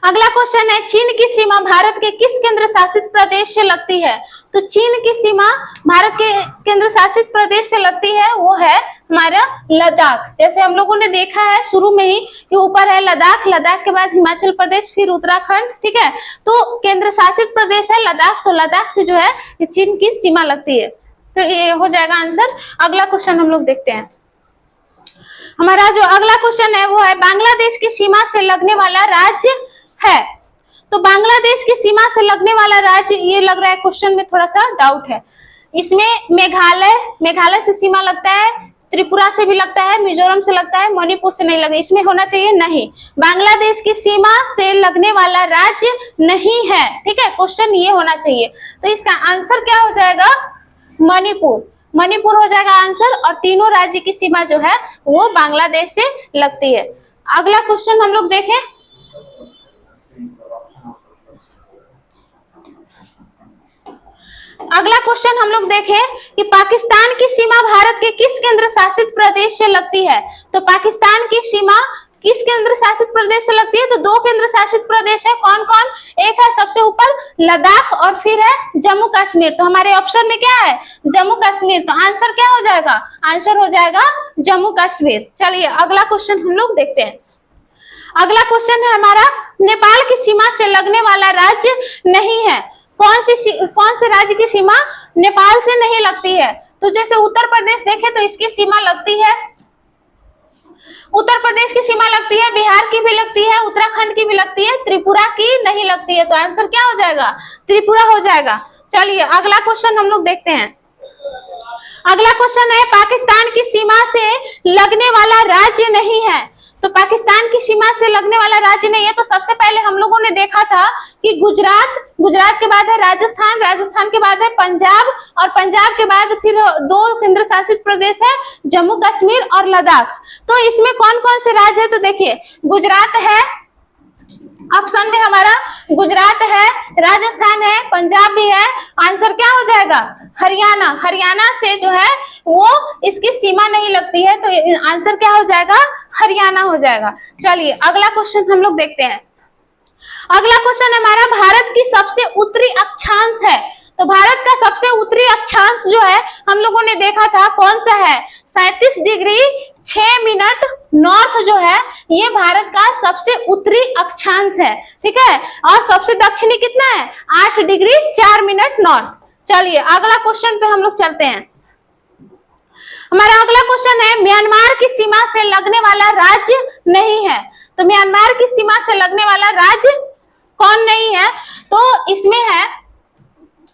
अगला क्वेश्चन है चीन की सीमा भारत के किस केंद्र शासित प्रदेश से लगती है। तो चीन की सीमा भारत के केंद्र शासित प्रदेश से लगती है, वो है हमारा लद्दाख। जैसे हम लोगों ने देखा है शुरू में ही कि ऊपर है लद्दाख, लद्दाख के बाद हिमाचल प्रदेश, फिर उत्तराखंड। ठीक है, तो केंद्र शासित प्रदेश है लद्दाख, तो लद्दाख से जो है चीन की सीमा लगती है। तो ये हो जाएगा आंसर। अगला क्वेश्चन हम लोग देखते हैं। हमारा जो अगला क्वेश्चन है वो है बांग्लादेश की सीमा से लगने वाला राज्य है। तो बांग्लादेश की सीमा से लगने वाला राज्य, ये लग रहा है क्वेश्चन में थोड़ा सा डाउट है। इसमें मेघालय से सीमा लगता है, त्रिपुरा से भी लगता है, मिजोरम से लगता है, मणिपुर से नहीं लगता। इसमें होना चाहिए नहीं, बांग्लादेश की सीमा से लगने वाला राज्य नहीं है। ठीक है, क्वेश्चन ये होना चाहिए। तो इसका आंसर क्या हो जाएगा, मणिपुर। मणिपुर हो जाएगा आंसर, और तीनों राज्य की सीमा जो है वो बांग्लादेश से लगती है। अगला क्वेश्चन हम लोग देखें। अगला क्वेश्चन हम लोग देखें कि पाकिस्तान की सीमा भारत के किस केंद्र शासित प्रदेश से लगती है। तो पाकिस्तान की सीमा किस केंद्र शासित प्रदेश से लगती है। तो 2 केंद्र शासित प्रदेश है, कौन कौन, एक है सबसे ऊपर लद्दाख और फिर है जम्मू कश्मीर। तो हमारे ऑप्शन में क्या है, जम्मू कश्मीर। तो आंसर क्या हो जाएगा, आंसर हो जाएगा जम्मू कश्मीर। चलिए अगला क्वेश्चन हम लोग देखते हैं। अगला क्वेश्चन है हमारा नेपाल की सीमा से लगने वाला राज्य नहीं है। कौन से राज्य की सीमा नेपाल से नहीं लगती है। तो जैसे उत्तर प्रदेश देखें तो इसकी सीमा लगती है, उत्तर प्रदेश की सीमा लगती है, बिहार की भी लगती है, उत्तराखंड की भी लगती है, त्रिपुरा की नहीं लगती है। तो आंसर क्या हो जाएगा, त्रिपुरा हो जाएगा। चलिए अगला क्वेश्चन हम लोग देखते हैं। अगला क्वेश्चन है पाकिस्तान की सीमा से लगने वाला राज्य नहीं है। तो पाकिस्तान की सीमा से लगने वाला राज्य नहीं है। तो सबसे पहले हम लोगों ने देखा था कि गुजरात के बाद है राजस्थान के बाद है पंजाब, और पंजाब के बाद फिर 2 केंद्र शासित प्रदेश है, जम्मू कश्मीर और लद्दाख। तो इसमें कौन कौन से राज्य है, तो देखिए गुजरात है, ऑप्शन में हमारा गुजरात है, राजस्थान है, पंजाब भी है। आंसर क्या हो जाएगा, हरियाणा से जो है वो इसकी सीमा नहीं लगती है। तो आंसर क्या हो जाएगा, हरियाणा हो जाएगा। चलिए अगला क्वेश्चन हम लोग देखते हैं। अगला क्वेश्चन हमारा भारत की सबसे उत्तरी अक्षांश है। तो भारत का सबसे उत्तरी अक्षांश जो है हम लोगों ने देखा था कौन सा है, 37 डिग्री 6 मिनट नॉर्थ जो है ये भारत का सबसे उत्तरी अक्षांश है। ठीक है, और सबसे दक्षिणी कितना है, 8 डिग्री 4 मिनट नॉर्थ। चलिए अगला क्वेश्चन पे हम लोग चलते हैं। हमारा अगला क्वेश्चन है म्यांमार की सीमा से लगने वाला राज्य नहीं है। तो म्यांमार की सीमा से लगने वाला राज्य कौन नहीं है, तो इसमें है,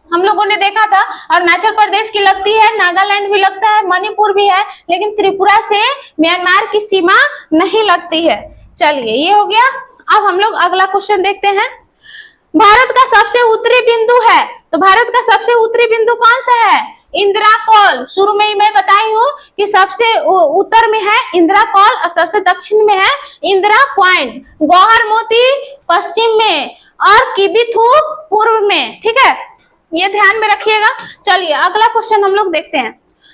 हम लोगों ने देखा था अरुणाचल प्रदेश की लगती है, नागालैंड भी लगता है, मणिपुर भी है, लेकिन त्रिपुरा से म्यांमार की सीमा नहीं लगती है। चलिए ये हो गया। अब हम लोग अगला क्वेश्चन देखते हैं। भारत का सबसे उत्तरी बिंदु है। तो भारत का सबसे उत्तरी बिंदु कौन सा है, इंदिरा कौल। शुरू में ही मैं बताई हूँ कि सबसे उत्तर में है इंदिरा कौल और सबसे दक्षिण में है इंदिरा पॉइंट, गौहर मोती पश्चिम में और किबिथु पूर्व में। ठीक है, ये ध्यान में रखिएगा। चलिए अगला क्वेश्चन हम लोग देखते हैं।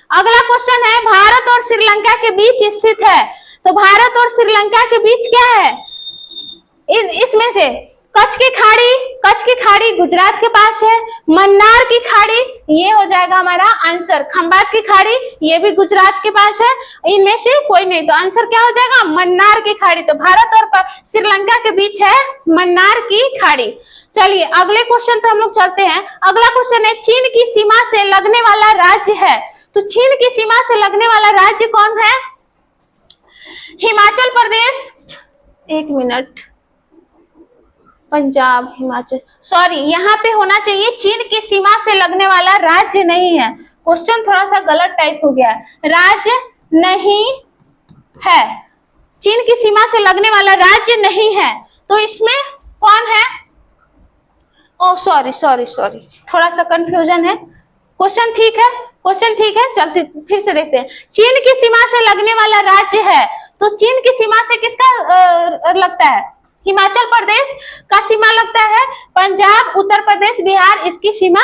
अगला क्वेश्चन है भारत और श्रीलंका के बीच स्थित है। तो भारत और श्रीलंका के बीच क्या है, इसमें से कच्छ की खाड़ी गुजरात के पास है। मन्नार की खाड़ी, ये हो जाएगा हमारा आंसर। खंबात की खाड़ी, ये भी गुजरात के पास है। इनमें से कोई नहीं, तो आंसर क्या हो जाएगा? मन्नार की खाड़ी। तो भारत और श्रीलंका के बीच है मन्नार की खाड़ी। चलिए अगले क्वेश्चन पे हम लोग चलते हैं। अगला क्वेश्चन है, चीन की सीमा से लगने वाला राज्य है। तो चीन की सीमा से लगने वाला राज्य कौन है? हिमाचल प्रदेश, एक मिनट, पंजाब, हिमाचल, सॉरी यहाँ पे होना चाहिए चीन की सीमा से लगने वाला राज्य नहीं है। क्वेश्चन थोड़ा सा गलत टाइप हो गया, राज्य नहीं है, चीन की सीमा से लगने वाला राज्य नहीं है। तो इसमें कौन है? ओ सॉरी सॉरी सॉरी, थोड़ा सा कंफ्यूजन है। क्वेश्चन ठीक है, क्वेश्चन ठीक है, चलते फिर से देखते हैं। चीन की सीमा से लगने वाला राज्य है, तो चीन की सीमा से किसका लगता है? हिमाचल प्रदेश का सीमा लगता है। पंजाब, उत्तर प्रदेश, बिहार इसकी सीमा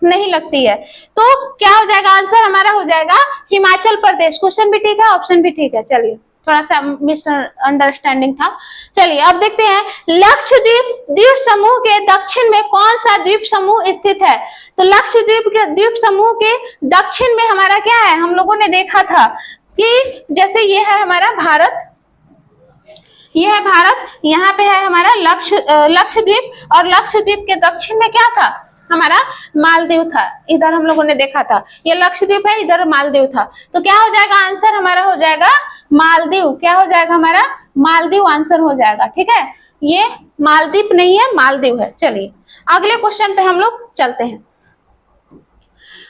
नहीं लगती है। तो क्या हो जाएगा? आंसर हमारा हो जाएगा हिमाचल प्रदेश। क्वेश्चन भी ठीक है, ऑप्शन भी ठीक है। चलिए थोड़ा सा मिसअंडरस्टैंडिंग था। चलिए अब देखते हैं, लक्षद्वीप द्वीप समूह के दक्षिण में कौन सा द्वीप समूह स्थित है? तो लक्षद्वीप के द्वीप समूह के दक्षिण में हमारा क्या है? हम लोगों ने देखा था कि जैसे ये है हमारा भारत, ये है भारत, यहाँ पे है हमारा लक्षद्वीप, और लक्षद्वीप के दक्षिण में क्या था? हमारा मालदीव था। इधर हम लोगों ने देखा था, ये लक्षद्वीप है, इधर मालदीव था। तो क्या हो जाएगा? आंसर हमारा हो जाएगा मालदीव। क्या हो जाएगा हमारा? मालदीव आंसर हो जाएगा। ठीक है, ये मालदीव नहीं है, मालदीव है। चलिए अगले क्वेश्चन पे हम लोग चलते हैं।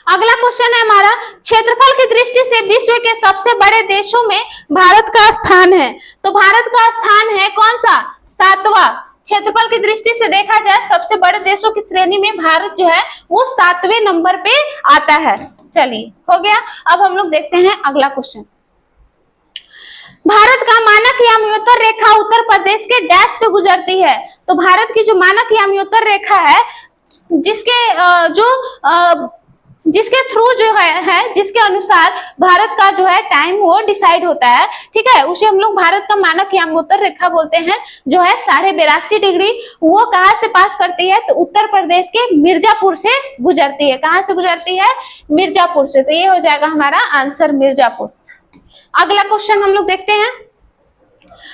अगला क्वेश्चन है हमारा, क्षेत्रफल की दृष्टि से विश्व के सबसे बड़े देशों में भारत का स्थान है। तो भारत का स्थान है कौन सा? 7वां। क्षेत्रफल की दृष्टि से देखा जाए सबसे बड़े देशों की श्रेणी में भारत जो है वो 7वें नंबर पे आता है। चलिए हो गया। अब हम लोग देखते हैं अगला क्वेश्चन। भारत का मानक याम्योत्तर रेखा उत्तर प्रदेश के डैश से गुजरती है। तो भारत की जो मानक याम्योत्तर रेखा है, जिसके थ्रू जो है जिसके अनुसार भारत का जो है टाइम वो डिसाइड होता है, ठीक है, उसे हम लोग भारत का मानक याम्योत्तर रेखा बोलते हैं, जो है 82.5 डिग्री। वो कहाँ से पास करती है? तो उत्तर प्रदेश के मिर्जापुर से गुजरती है। कहाँ से गुजरती है? मिर्जापुर से। तो ये हो जाएगा हमारा आंसर मिर्जापुर। अगला क्वेश्चन हम लोग देखते हैं।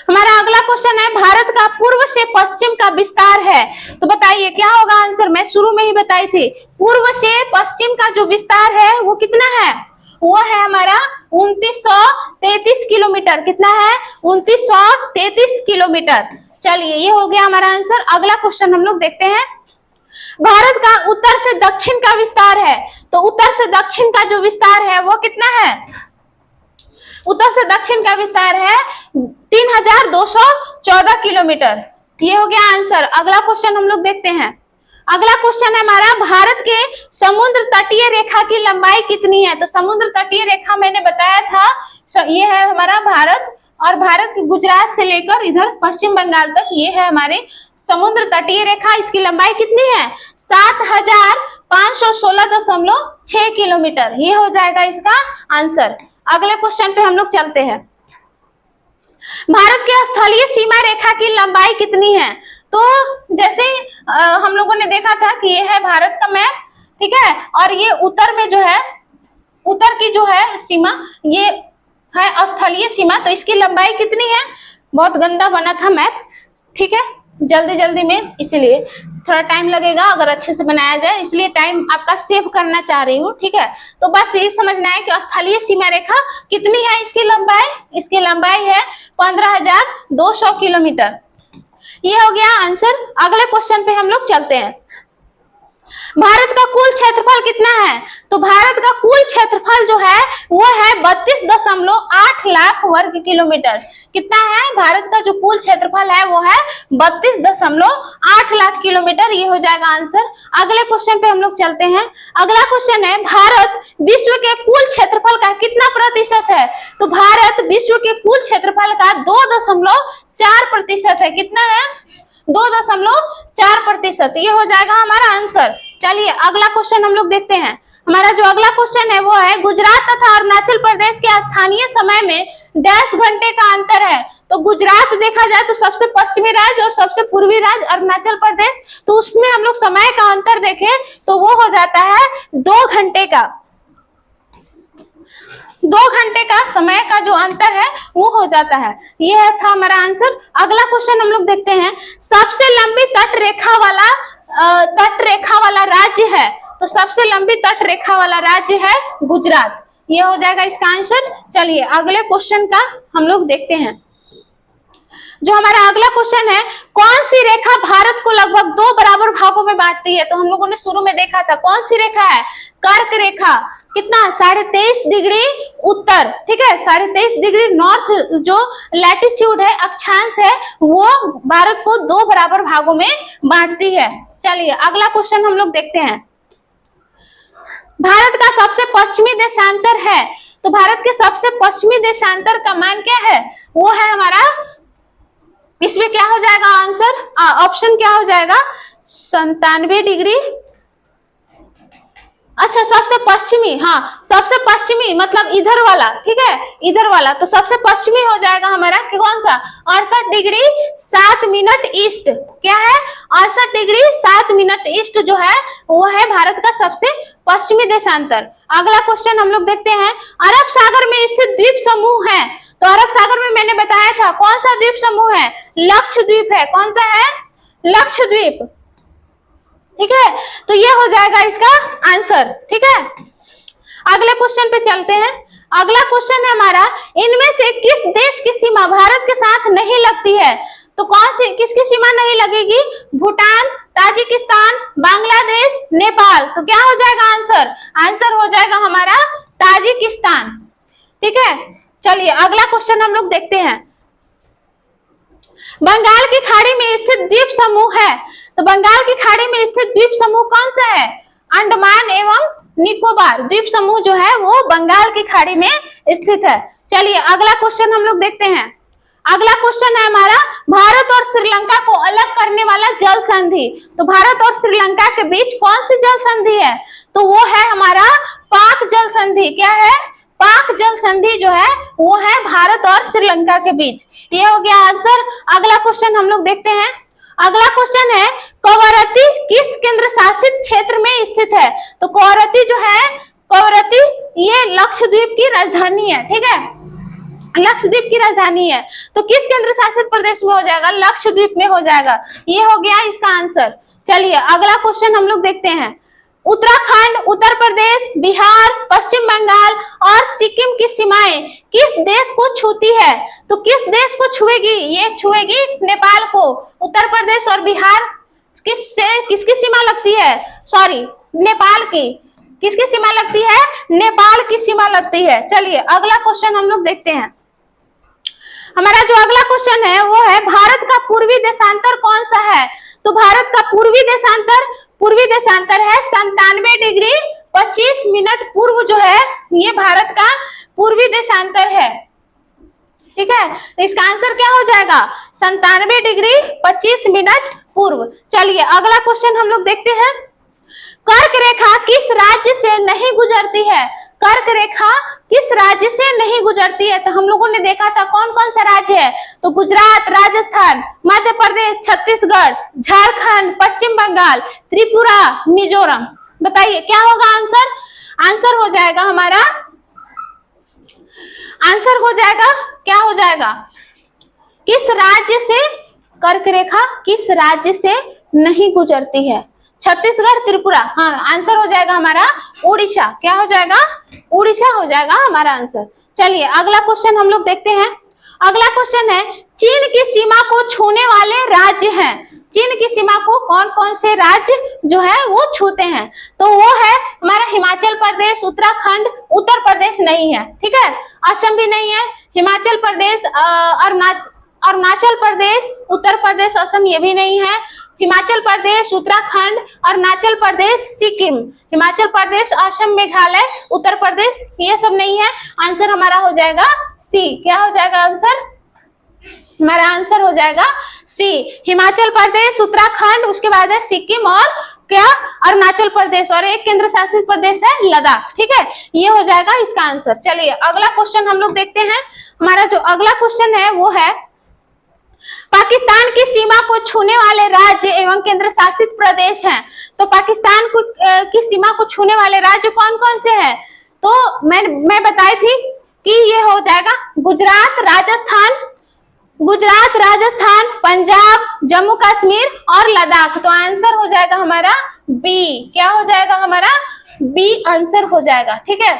हमारा अगला क्वेश्चन है, भारत का पूर्व से पश्चिम का विस्तार है। तो बताइए क्या होगा आंसर? मैं शुरू में ही बताई थी, पूर्व से पश्चिम का जो विस्तार है वो कितना है? वो है हमारा 2933 किलोमीटर। कितना है? 2933 किलोमीटर। चलिए ये हो गया हमारा आंसर। अगला क्वेश्चन हम लोग देखते हैं। भारत का उत्तर से दक्षिण का विस्तार है। तो उत्तर से दक्षिण का जो विस्तार है वो कितना है? उत्तर से दक्षिण का विस्तार है 3214 किलोमीटर। ये हो गया आंसर। अगला क्वेश्चन हम लोग देखते हैं। अगला क्वेश्चन है हमारा, भारत के समुद्र तटीय रेखा की लंबाई कितनी है? तो समुद्र तटीय रेखा मैंने बताया था, ये है हमारा भारत, और भारत के गुजरात से लेकर इधर पश्चिम बंगाल तक ये है हमारे समुद्र तटीय रेखा। इसकी लंबाई कितनी है? 7516.6 किलोमीटर। ये हो जाएगा इसका आंसर। अगले क्वेश्चन पे हम लोग चलते हैं। भारत के स्थलीय सीमा रेखा की लंबाई कितनी है? तो जैसे हम लोगों ने देखा था कि ये है भारत का मैप, ठीक है, और ये उत्तर में जो है, उत्तर की जो है सीमा ये है स्थलीय सीमा। तो इसकी लंबाई कितनी है? बहुत गंदा बना था मैप, ठीक है, जल्दी जल्दी में, इसीलिए थोड़ा टाइम लगेगा अगर अच्छे से बनाया जाए, इसलिए टाइम आपका सेव करना चाह रही हूँ, ठीक है। तो बस ये समझना है कि स्थलीय सीमा रेखा कितनी है इसकी लंबाई? इसकी लंबाई है 15,200 किलोमीटर। ये हो गया आंसर। अगले क्वेश्चन पे हम लोग चलते हैं। भारत का कुल क्षेत्रफल कितना है? तो भारत का कुल क्षेत्रफल जो है वो है 32.8 लाख वर्ग किलोमीटर। कितना है? भारत का जो कुल क्षेत्रफल है वो है 32.8 लाख किलोमीटर। ये हो जाएगा आंसर। अगले क्वेश्चन पे हम लोग चलते हैं। अगला क्वेश्चन है, भारत विश्व के कुल क्षेत्रफल का कितना प्रतिशत है? तो भारत विश्व के कुल क्षेत्रफल का 2.4% है। कितना है? 2.4%। ये हो जाएगा हमारा आंसर। चलिए अगला क्वेश्चन हम लोग देखते हैं। हमारा जो अगला क्वेश्चन है वो है गुजरात तथा अरुणाचल प्रदेश के स्थानीय समय में डैश घंटे का अंतर है। तो गुजरात देखा जाए तो सबसे पश्चिमी राज्य और सबसे पूर्वी राज्य अरुणाचल प्रदेश, तो उसमें हम लोग समय का अंतर देखें तो वो हो जाता है 2 घंटे का। 2 घंटे का समय का जो अंतर है वो हो जाता है। यह था हमारा आंसर। अगला क्वेश्चन हम लोग देखते हैं, सबसे लंबी तट रेखा वाला राज्य है। तो सबसे लंबी तट रेखा वाला राज्य है गुजरात। ये हो जाएगा इसका आंसर। चलिए अगले क्वेश्चन का हम लोग देखते हैं। जो हमारा अगला क्वेश्चन है, कौन सी रेखा भारत को लगभग 2 बराबर भागों में बांटती है। तो हम लोगों ने शुरू में देखा था कौन सी रेखा है, कर्क रेखा। कितना 23.5 डिग्री उत्तर, ठीक है, 23.5 डिग्री नॉर्थ जो लैटिट्यूड है, अक्षांश है, वो भारत को 2 बराबर भागों में बांटती है। चलिए अगला क्वेश्चन हम लोग देखते हैं। भारत का सबसे पश्चिमी देशांतर है। तो भारत के सबसे पश्चिमी देशांतर का मान क्या है, वो है हमारा, इसमें क्या हो जाएगा आंसर, ऑप्शन क्या हो जाएगा, 97 डिग्री। अच्छा सबसे पश्चिमी, हाँ सबसे पश्चिमी मतलब इधर वाला, ठीक है, इधर वाला। तो सबसे पश्चिमी हो जाएगा हमारा कौन सा, 68 डिग्री 7 मिनट ईस्ट। क्या है, 68 डिग्री 7 मिनट ईस्ट जो है वो है भारत का सबसे पश्चिमी देशांतर। अगला क्वेश्चन हम लोग देखते हैं, अरब सागर में स्थित द्वीप समूह है। तो अरब सागर में मैंने बताया था कौन सा द्वीप समूह है, लक्षद्वीप है। कौन सा है, लक्षद्वीप, ठीक है। तो ये हो जाएगा इसका आंसर, ठीक है। अगले क्वेश्चन पे चलते हैं। अगला क्वेश्चन है हमारा, इनमें से किस देश की सीमा भारत के साथ नहीं लगती है। तो कौन सी, किसकी सीमा नहीं लगेगी, भूटान, ताजिकिस्तान, बांग्लादेश, नेपाल। तो क्या हो जाएगा आंसर, आंसर हो जाएगा हमारा ताजिकिस्तान, ठीक है। चलिए अगला क्वेश्चन हम लोग देखते हैं। बंगाल की खाड़ी में स्थित द्वीप समूह है। तो बंगाल की खाड़ी में स्थित द्वीप समूह कौन सा है, अंडमान एवं निकोबार द्वीप समूह जो है वो बंगाल की खाड़ी में स्थित है। चलिए अगला क्वेश्चन हम लोग देखते हैं। अगला क्वेश्चन है हमारा, भारत और श्रीलंका को अलग करने वाला जल संधि। तो भारत और श्रीलंका के बीच कौन सी जल संधि है, तो वो है हमारा पाक जल संधि। क्या है, पाक जल संधि जो है वो है भारत और श्रीलंका के बीच। ये हो गया आंसर। अगला क्वेश्चन हम लोग देखते हैं। अगला क्वेश्चन है, कवरत्ती किस केंद्र शासित क्षेत्र में स्थित है। तो कवरत्ती जो है, कवरत्ती ये लक्षद्वीप की राजधानी है, ठीक है, लक्षद्वीप की राजधानी है। तो किस केंद्र शासित प्रदेश में हो जाएगा, लक्षद्वीप में हो जाएगा। ये हो गया इसका आंसर। चलिए अगला क्वेश्चन हम लोग देखते हैं। उत्तराखंड, उत्तर प्रदेश, बिहार, पश्चिम बंगाल और सिक्किम की सीमाएं किस देश को छूती है। तो किस देश को छुएगी, ये छुएगी नेपाल को। उत्तर प्रदेश और बिहार किसकी सीमा लगती है, सॉरी नेपाल की, किसकी सीमा लगती है, नेपाल की सीमा लगती है। चलिए अगला क्वेश्चन हम लोग देखते हैं। हमारा जो अगला क्वेश्चन है वो है, भारत का पूर्वी देशांतर कौन सा है। तो भारत का पूर्वी देशांतर है 97 डिग्री 25 मिनट पूर्व जो है ये भारत का पूर्वी देशांतर है, ठीक है। तो इसका आंसर क्या हो जाएगा, 97 डिग्री 25 मिनट पूर्व। चलिए अगला क्वेश्चन हम लोग देखते हैं। कर्क रेखा किस राज्य से नहीं गुजरती है। कर्क रेखा किस राज्य से नहीं गुजरती है। तो हम लोगों ने देखा था कौन कौन सा राज्य है, तो गुजरात, राजस्थान, मध्य प्रदेश, छत्तीसगढ़, झारखंड, पश्चिम बंगाल, त्रिपुरा, मिजोरम। बताइए क्या होगा आंसर, आंसर हो जाएगा हमारा, आंसर हो जाएगा, क्या हो जाएगा, किस राज्य से कर्क रेखा किस राज्य से नहीं गुजरती है, छत्तीसगढ़, त्रिपुरा। हाँ आंसर हो जाएगा हमारा उड़ीसा। क्या हो जाएगा, उड़ीसा हो जाएगा हमारा आंसर। चलिए अगला क्वेश्चन हम लोग देखते हैं। अगला क्वेश्चन है, चीन की सीमा को छूने वाले राज्य हैं। चीन की सीमा को कौन कौन से राज्य जो है वो छूते हैं। तो वो है हमारा हिमाचल प्रदेश, उत्तराखंड, उत्तर प्रदेश नहीं है, ठीक है, असम भी नहीं है, हिमाचल प्रदेश, अरुणाचल प्रदेश, उत्तर प्रदेश, असम ये भी नहीं है, हिमाचल प्रदेश, उत्तराखंड, अरुणाचल प्रदेश, सिक्किम, हिमाचल प्रदेश, असम, मेघालय, उत्तर प्रदेश ये सब नहीं है। आंसर हमारा हो जाएगा सी। क्या हो जाएगा आंसर, हमारा आंसर हो जाएगा सी, हिमाचल प्रदेश, उत्तराखंड, उसके बाद है सिक्किम और क्या, अरुणाचल प्रदेश, और एक केंद्र शासित प्रदेश है लद्दाख। ठीक है, ये हो जाएगा इसका आंसर। चलिए अगला क्वेश्चन हम लोग देखते हैं। हमारा जो अगला क्वेश्चन है वो है पाकिस्तान की सीमा को छूने वाले राज्य एवं केंद्र शासित प्रदेश हैं। तो पाकिस्तान की सीमा को छूने वाले राज्य कौन कौन से हैं? तो मैं बताई थी कि ये हो जाएगा गुजरात, राजस्थान, पंजाब, जम्मू कश्मीर और लद्दाख। तो आंसर हो जाएगा हमारा बी। क्या हो जाएगा हमारा? बी आंसर हो जाएगा। ठीक है,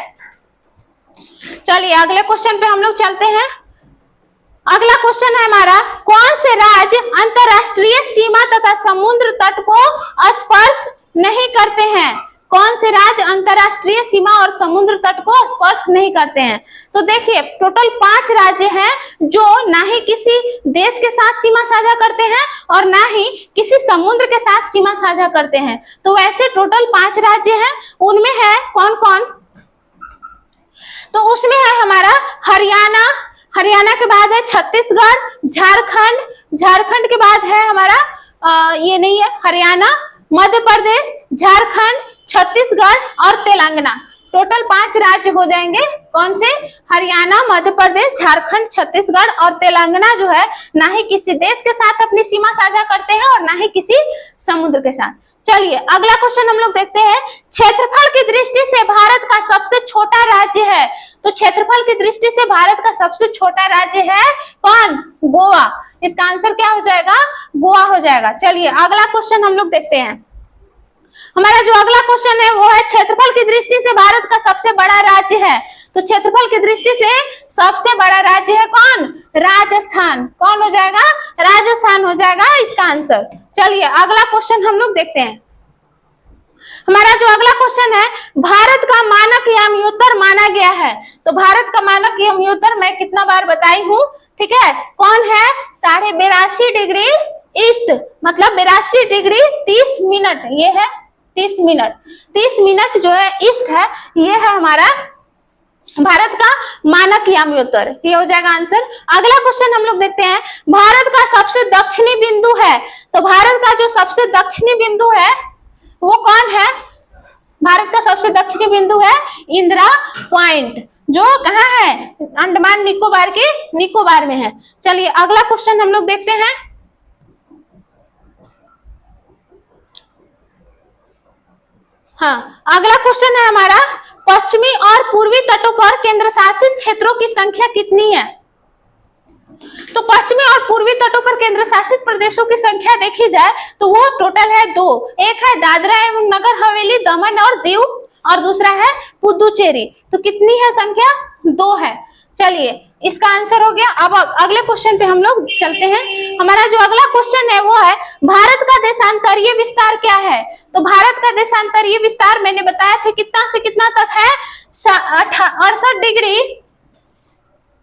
चलिए अगले क्वेश्चन पे हम लोग चलते हैं। अगला क्वेश्चन है हमारा, कौन से राज्य अंतरराष्ट्रीय सीमा तथा समुद्र तट को स्पर्श नहीं करते हैं? कौन से राज्य अंतरराष्ट्रीय सीमा और समुद्र तट को स्पर्श नहीं करते हैं? तो देखिए टोटल 5 राज्य हैं जो ना ही किसी देश के साथ सीमा साझा करते हैं और ना ही किसी समुद्र के साथ सीमा साझा करते हैं। तो वैसे टोटल 5 राज्य हैं। उनमें है कौन कौन? तो उसमें है हमारा हरियाणा के बाद है छत्तीसगढ़, झारखंड के बाद है हमारा ये नहीं है हरियाणा, मध्य प्रदेश, झारखंड, छत्तीसगढ़ और तेलंगाना। टोटल 5 राज्य हो जाएंगे। कौन से? हरियाणा, मध्य प्रदेश, झारखंड, छत्तीसगढ़ और तेलंगाना जो है ना ही किसी देश के साथ अपनी सीमा साझा करते हैं और ना ही किसी समुद्र के साथ। चलिए अगला क्वेश्चन हम लोग देखते हैं। क्षेत्रफल की दृष्टि से भारत का सबसे छोटा राज्य है। तो क्षेत्रफल की दृष्टि से भारत का सबसे छोटा राज्य है कौन? गोवा। इसका आंसर क्या हो जाएगा? गोवा हो जाएगा। चलिए अगला क्वेश्चन हम लोग देखते हैं। हमारा जो अगला क्वेश्चन है वो है क्षेत्रफल की दृष्टि से भारत का सबसे बड़ा राज्य है। तो क्षेत्रफल की दृष्टि से सबसे बड़ा राज्य है कौन? राजस्थान। कौन हो जाएगा? राजस्थान हो जाएगा इसका आंसर। चलिए अगला क्वेश्चन हम लोग देखते हैं। हमारा जो अगला क्वेश्चन है, भारत का मानक याम्योत्तर माना गया है। तो भारत का मानक याम्योत्तर मैं कितना बार बताई हूँ, ठीक है, कौन है? 82.5 डिग्री ईस्ट, मतलब 82 डिग्री 30 मिनट। ये है 30 मिनट जो है ईस्ट है, ये है हमारा भारत का मानक याम्योत्तर। ये हो जाएगा आंसर। अगला क्वेश्चन हम लोग देखते हैं। भारत का सबसे दक्षिणी बिंदु है। तो भारत का जो सबसे दक्षिणी बिंदु है वो कौन है? भारत का सबसे दक्षिणी बिंदु है इंदिरा पॉइंट, जो कहाँ है? अंडमान निकोबार के निकोबार में है। चलिए अगला क्वेश्चन हम लोग देखते हैं। हाँ, अगला क्वेश्चन है हमारा, पश्चिमी और पूर्वी तटों पर केंद्र शासित क्षेत्रों की संख्या कितनी है? तो पश्चिमी और पूर्वी तटों पर केंद्र शासित प्रदेशों की संख्या देखी जाए तो वो टोटल है 2। एक है दादरा एवं नगर हवेली, दमन और दीव, और दूसरा है पुदुचेरी। तो कितनी है संख्या? 2 है। चलिए इसका आंसर हो गया। अब अगले क्वेश्चन पे हम लोग चलते हैं। हमारा जो अगला क्वेश्चन है वो है, भारत का देशांतरीय विस्तार क्या है? तो भारत का देशांतरीय विस्तार मैंने बताया था कितना से कितना तक है?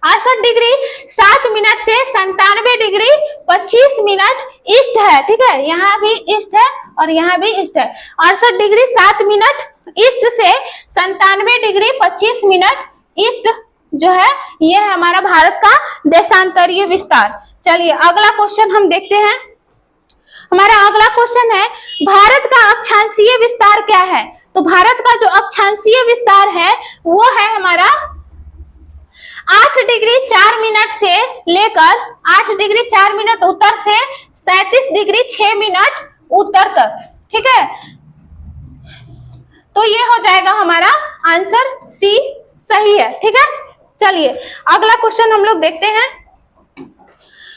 68 डिग्री 7 मिनट से 97 डिग्री 25 मिनट ईस्ट है। ठीक है, यहाँ भी ईस्ट है और यहाँ भी ईस्ट है। 68 डिग्री 7 मिनट ईस्ट से 97 डिग्री 25 मिनट ईस्ट जो है, ये है हमारा भारत का देशांतरीय विस्तार। चलिए अगला क्वेश्चन हम देखते हैं। हमारा अगला क्वेश्चन है, भारत का अक्षांशीय विस्तार क्या है? तो भारत का जो अक्षांशीय विस्तार है वो है हमारा 8 डिग्री 4 मिनट से लेकर 8 डिग्री 4 मिनट उत्तर से 37 डिग्री 6 मिनट उत्तर तक। ठीक है, तो ये हो जाएगा हमारा आंसर सी सही है। ठीक है, चलिए अगला क्वेश्चन हम लोग देखते हैं।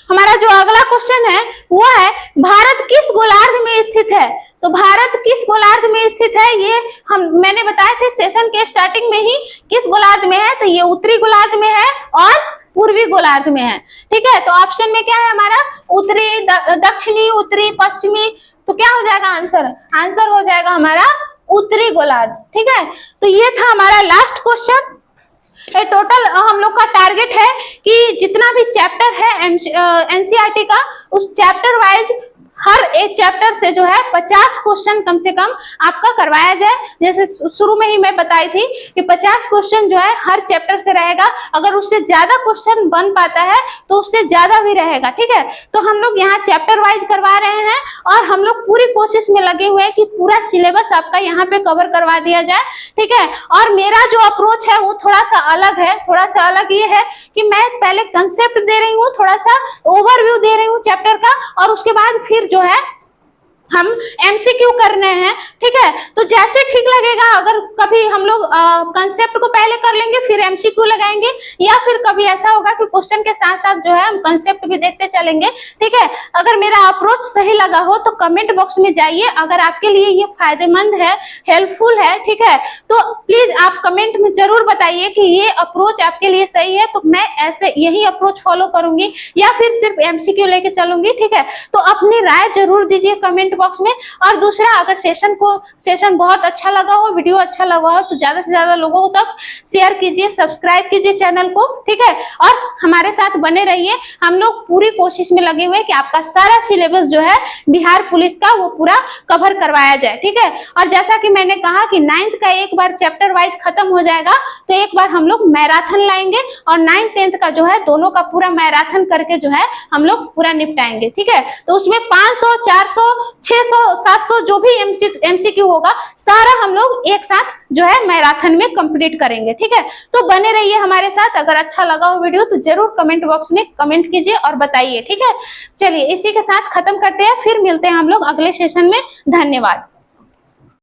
हमारा जो अगला क्वेश्चन है वो है, भारत किस गोलार्ध में स्थित है? तो भारत किस गोलार्ध में स्थित है ये मैंने बताया थे सेशन के स्टार्टिंग में ही। किस गोलार्ध में है? तो ये उत्तरी गोलार्ध में है और पूर्वी गोलार्ध में है। ठीक है, तो ऑप्शन में क्या है हमारा? उत्तरी, दक्षिणी, उत्तरी, पश्चिमी। तो क्या हो जाएगा आंसर? आंसर हो जाएगा हमारा उत्तरी गोलार्ध। ठीक है, तो ये था हमारा लास्ट क्वेश्चन। टोटल हम लोग का टारगेट है कि जितना भी चैप्टर है एनसीईआरटी का, उस चैप्टर वाइज हर एक चैप्टर से जो है 50 क्वेश्चन कम से कम आपका करवाया जाए। जैसे शुरू में ही मैं बताई थी कि 50 क्वेश्चन जो है हर चैप्टर से रहेगा, अगर उससे ज्यादा क्वेश्चन बन पाता है तो उससे ज्यादा भी रहेगा, ठीक है। तो हम लोग यहाँ चैप्टर वाइज करवा रहे हैं और हम लोग पूरी कोशिश में लगे हुए हैं कि पूरा सिलेबस आपका यहाँ पे कवर करवा दिया जाए, ठीक है। और मेरा जो अप्रोच है वो थोड़ा सा अलग है, थोड़ा सा अलग ये है कि मैं पहले कंसेप्ट दे रही हूँ, थोड़ा सा ओवरव्यू दे रही हूँ चैप्टर का, और उसके बाद फिर जो है हम एमसीक्यू करने हैं, ठीक है। तो जैसे ठीक लगेगा, अगर कभी हम लोग कंसेप्ट को पहले कर लेंगे फिर एमसीक्यू लगाएंगे, या फिर कभी ऐसा होगा कि क्वेश्चन के साथ साथ जो है हम कंसेप्ट भी देखते चलेंगे, ठीक है। अगर मेरा अप्रोच सही लगा हो तो कमेंट बॉक्स में जाइए, अगर आपके लिए ये फायदेमंद है, हेल्पफुल है, ठीक है, तो प्लीज आप कमेंट में जरूर बताइए कि ये अप्रोच आपके लिए सही है, तो मैं ऐसे यही अप्रोच फॉलो करूंगी या फिर सिर्फ एमसीक्यू लेके चलूंगी, ठीक है। तो अपनी राय जरूर दीजिए कमेंट बॉक्स में। और दूसरा, अगर सेशन बहुत अच्छा लगा हो, वीडियो अच्छा लगा हो, तो ज्यादा से ज्यादा लोगों तक शेयर कीजिए, सब्सक्राइब कीजिए चैनल को, ठीक है। और हमारे साथ बने रहिए, हम लोग पूरी कोशिश में लगे हुए कि आपका सारा सिलेबस जो है बिहार पुलिस का वो पूरा कवर करवाया जाए, ठीक है। और जैसा कि मैंने कहा कि 9th का एक बार चैप्टर वाइज खत्म हो जाएगा, तो एक बार हम लोग मैराथन लाएंगे और 9th 10th का जो है दोनों का पूरा मैराथन करके जो है हम लोग पूरा निपटाएंगे, ठीक है। तो उसमें 500, 400, 600, 700 जो भी एमसीक्यू होगा सारा हम लोग एक साथ जो है मैराथन में कंप्लीट करेंगे, ठीक है। तो बने रहिए हमारे साथ। अगर अच्छा लगा हो वीडियो तो जरूर कमेंट बॉक्स में कमेंट कीजिए और बताइए, ठीक है। चलिए इसी के साथ खत्म करते हैं, फिर मिलते हैं हम लोग अगले सेशन में। धन्यवाद।